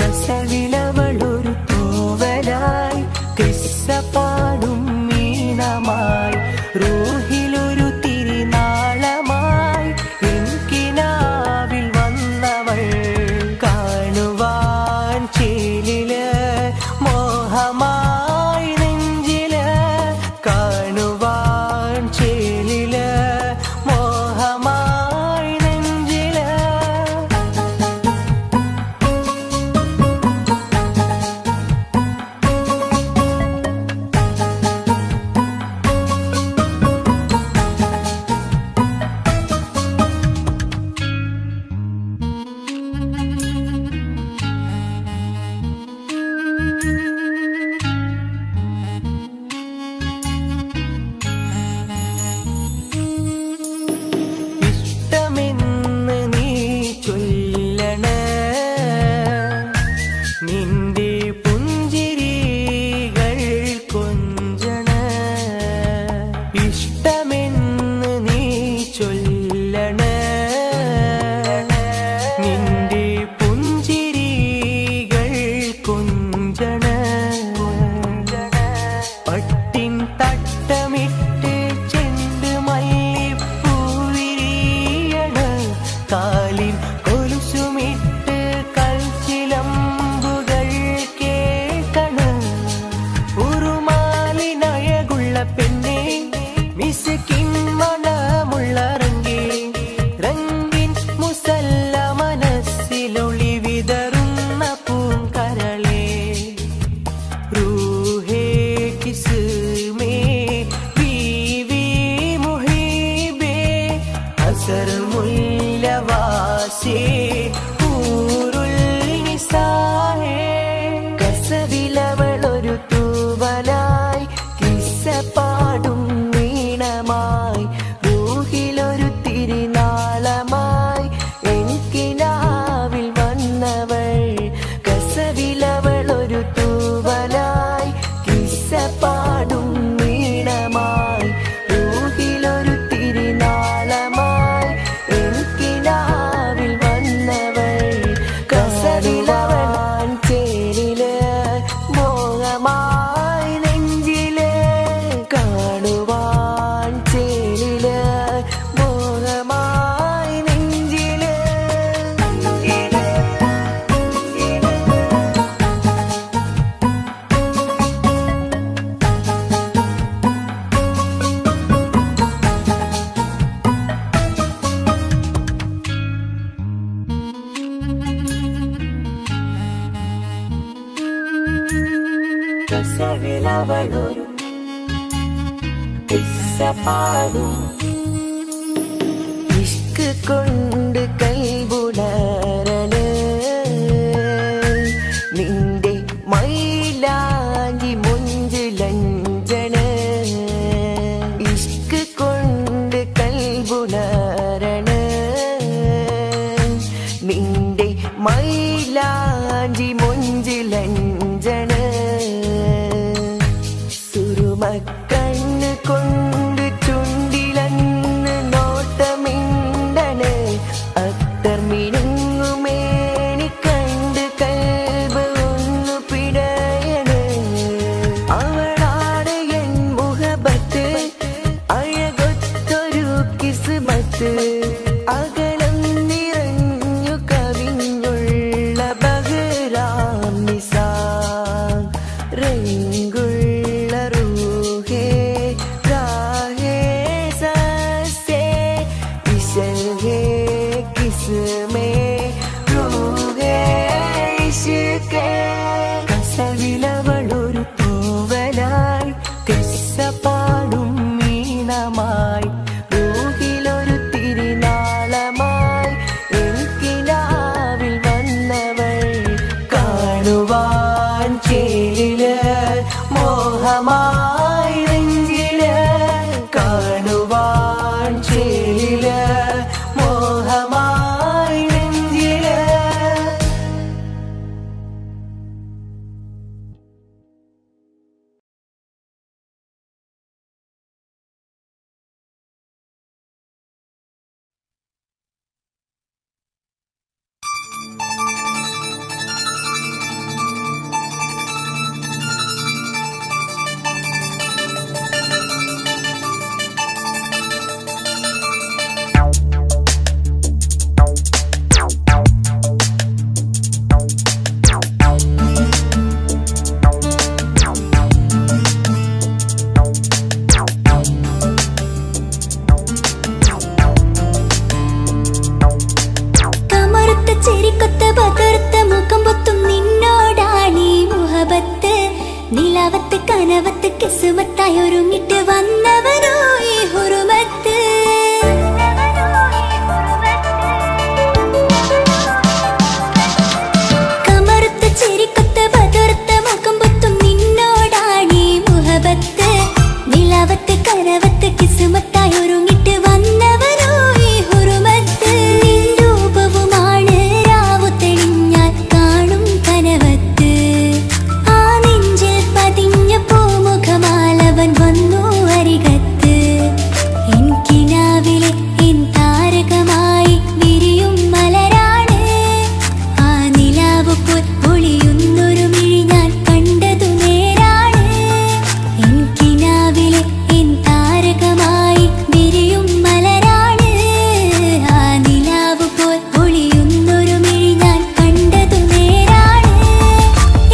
കസവിലവളൊരു തൂവലായി കിസ്സപ്പാടും മീനമായി റൂഹിലൊരു തിരിനാളമായി എനിക്കിനാവിൽ വന്നവൾ കാണുവാൻ ചേലില് മോഹമായി നെഞ്ചില് കാണുവാൻ ചേലില് മോഹമായി നെഞ്ചില് ഇഷ്ടമെന്ന് നീ ചൊല്ലണേ നിന്റെ പുഞ്ചിരികൾ കൊഞ്ചണേ ഇഷ്ടമെന്ന് നീ ചൊല്ലണേ നിന്റെ പുഞ്ചിരികൾ കൊഞ്ചണേ പട്ടിൻ തട്ടമിട്ട് ചെണ്ട് മല്ലിപ്പൂവിരിയണ് കാലിൽ കൊലുസുമിട്ട് കൽച്ചിലമ്പുകൾ കേൾക്കണ് ഉറുമാലിനഴകുള്ള പെണ്ണെ മിസ്കിൻ മണമുള്ള റംഗിൻ മുസല്ല മനസ്സിലൊളി വിതറുന്ന പൂങ്കരളേ रूहे किस में बीवी मुहिबे असर मुल्लवासे ഊരുൽ നിസാഹേ കസവിലവളൊരു തൂവലായി കിസ്സപ്പാടും വീണമായി റൂഹിലൊരു തിരിനാളമായി എനിക്കിനാവിൽ വന്നവൾ കസവിലവളൊരു തൂവലായി കിസ്സപ്പാടും വീണമായി റൂഹിലൊരു തിരിനാളമായി എനിക്കിനാവിൽ വന്നവൾ കസവിലവളാൻ ചേരില് മോഹമായി നെഞ്ചില് കാണുവാൻ ചേരില് മോഹമായി നെഞ്ചില് കസവിലവളൊരു കിസ്സപ്പാടും ഇഷ്ക് കൊണ്ട് കൈബുണരണ നിന്റെ മൈലാഞ്ചി മുഞ്ചിലഞ്ചന ഇഷ്ക് കൊണ്ട് കൈബുണരണ നിന്റെ മൈലാഞ്ചി മുഞ്ചിലഞ്ചന സുരുമക്കണ്ണ് കൊണ്ട് ചുണ്ടിലന്ന് നോട്ടമിണ്ടണ് ചെരിക്കൊത്ത പകർത്ത മുഖം പൊത്തും നിന്നോടാണീ മുഹബത്ത് നിലാവത്ത് കനവത്ത് കിസ്മത്തായി ഒരുങ്ങിട്ട് വന്നവനോ ഈ ഹുറുമത്ത് കമറുത്ത ചെരിക്കൊത്ത പകർത്ത മുഖം പൊത്തും നിന്നോടാണീ മുഹബത്ത് നിലാവത്ത് കനവത്ത് കിസ്മത്തായി ഒരുങ്ങിട്ട് വന്നവനോ ഈ ഹുറുമത്ത് നിൻ രൂപവുമാണ് രാവു തെളിഞ്ഞാൽ കാണും കനവത്ത് ആ നെഞ്ചിൽ പതിഞ്ഞ പൂമുഖമാലവൻ വന്നു അരികത്ത് എൻ കിനാവിലെ എൻ താരകമായി വിരിയും മലരാണ് ആ നിലാവ് പോൽ ഒളിയുന്നൊരു മിഴി ഞാൻ കണ്ടതു നേരാണ് എൻ കിനാവിലെ എൻ താരകമായി വിരിയും മലരാണ് ആ നിലാവ് പോൽ ഒളിയുന്നൊരു മിഴി ഞാൻ കണ്ടതു നേരാണ്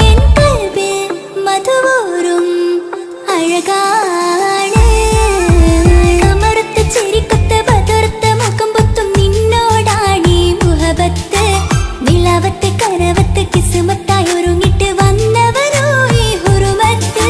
എൻ കൽബിൽ മധുവൂറും അഴകാണ് കമറുത്ത ചെരിക്കൊത്ത പകർത്ത മുഖം പൊത്തും നിന്നോടാണീ മുഹബത്ത് നിലാവത്ത് കനവത്ത് കിസ്മത്തായി ഒരുങ്ങിട്ട് വന്നവനോ ഈ ഹുറുമത്ത്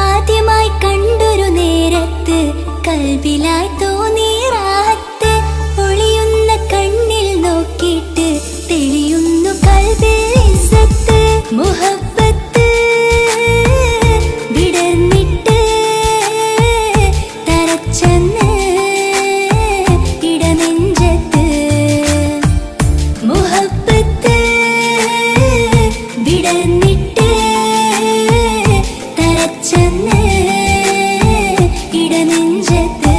ആദ്യമായി കണ്ടൊരു നേരത്ത് കൽബിലായി തോന്നി റാഹത്ത് ഒളിയുന്ന കണ്ണിൽ നോക്കിയിട്ട് തെളിയുന്നു കൽബിൽ ഇസ്സത്ത് മുഹബ്ബത്ത് വിടർന്നിട്ട് തരച്ചെന്ന് ഇടനെഞ്ചത്ത് മുഹബ്ബത്ത് വിടർന്നിട്ട് തരച്ചെന്ന് ഇടനെഞ്ചത്ത്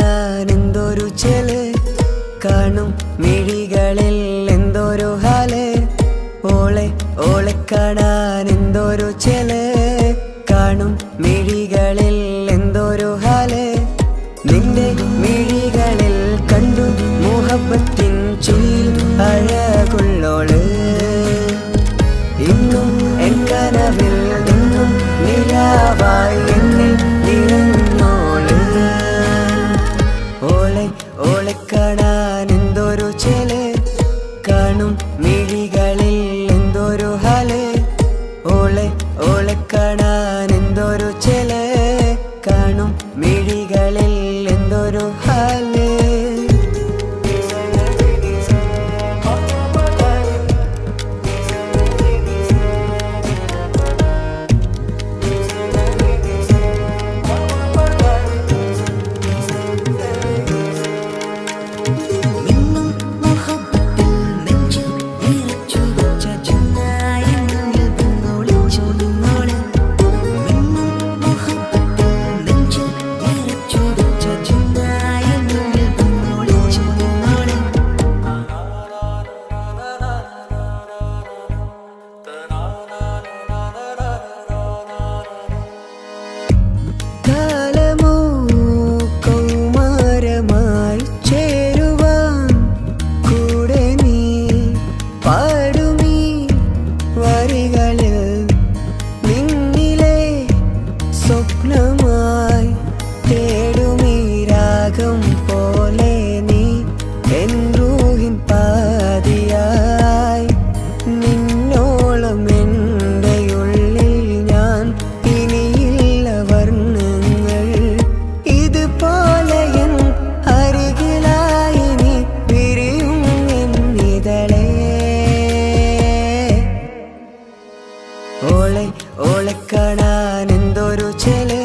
കാണാൻ എന്തൊരു ചെല്, കാണും മിഴികളിൽ എന്തൊരു ഹാല്. ഓളെ ഓളെ കാണാൻ എന്തൊരു ചെല്, കാണും മിഴികളിൽ എന്തൊരു ഹാല്. നിന്റെ മിഴികളിൽ കണ്ടു മുഹബത്തിൻ ചുയിൽ അഴകുള്ളോള്. ഇന്നും എൻ കനവിൽ നിന്നും നിലാവായി എന്നിൽ നിറഞ്ഞോള്. ഓളെ ഓളെ കാണാൻ എന്തൊരു ചെല്, കാണും മിഴികളിൽ എന്തൊരു ഹാല്. ഓളെ ഓളെ കാണാൻ എന്തൊരു ചെല്, കാണും മിഴികളിൽ എന്തൊരു ഹാല്. കാലമോ കൗമാരമായി ചേരുവാൻ കൂടെ നീ പാടുമീ വരികളിൽ. നിന്നിലെ സ്വപ്നമായി തേടുമീ രാഗം പോലെ നീ എൻ റൂഹിൻ പാതിയായി. നിന്നോളം എൻ്റെ ഉള്ളിൽ ഞാൻ ഇനിയില്ല വർണ്ണങ്ങൾ. ഇതുപോലെ എൻ അരികിലായി നീ വിരിയും എന്നിതളേ. ഓളെ ഓളെ കാണാൻ എന്തൊരു ചെല്,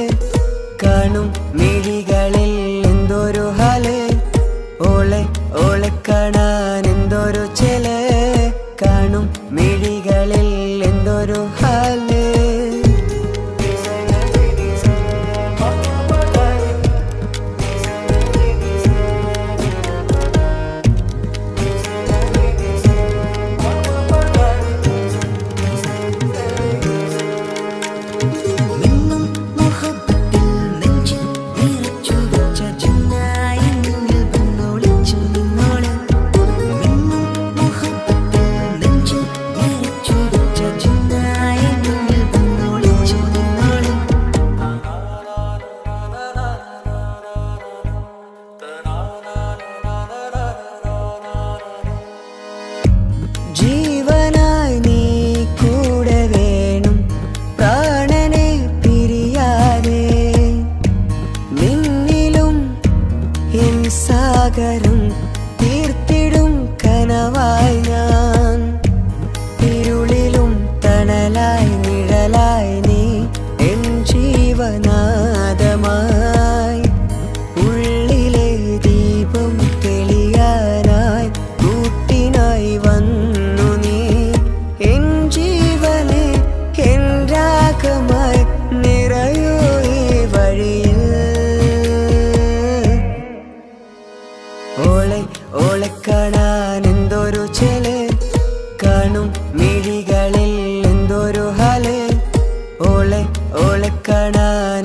കാണും മിഴികളിൽ എന്തൊരു ഹാല്. ഓളെ ഓളെ കാണാൻ എന്തൊരു ചെല്, കാണും മിഴികളിൽ എന്തൊരു ഹാല്. ജീവനായി നീ കൂടെ വേണം, പ്രാണനെ പിരിയാതെ. നിന്നിലും എൻ സാഗരം തീർത്തിടും കനവായി ഞാൻ. ഇരുളിലും തണലായി നിഴലായി നീ എൻ ജീവനാദമായി. ഉള്ളിലെ ദീപം തെളിയാനായി കൂട്ടിനായി വന്നു നീ. എൻ ജീവനെ എൻ രാഗമായി നിറയൂ ഈ വഴിയിൽ. ഓളെ ഓളെ കാണാൻ എന്തൊരു ചെല്, കാണും മിഴികളിൽ എന്തൊരു ഹാല്. ഓളെ ഓളെ കാണാൻ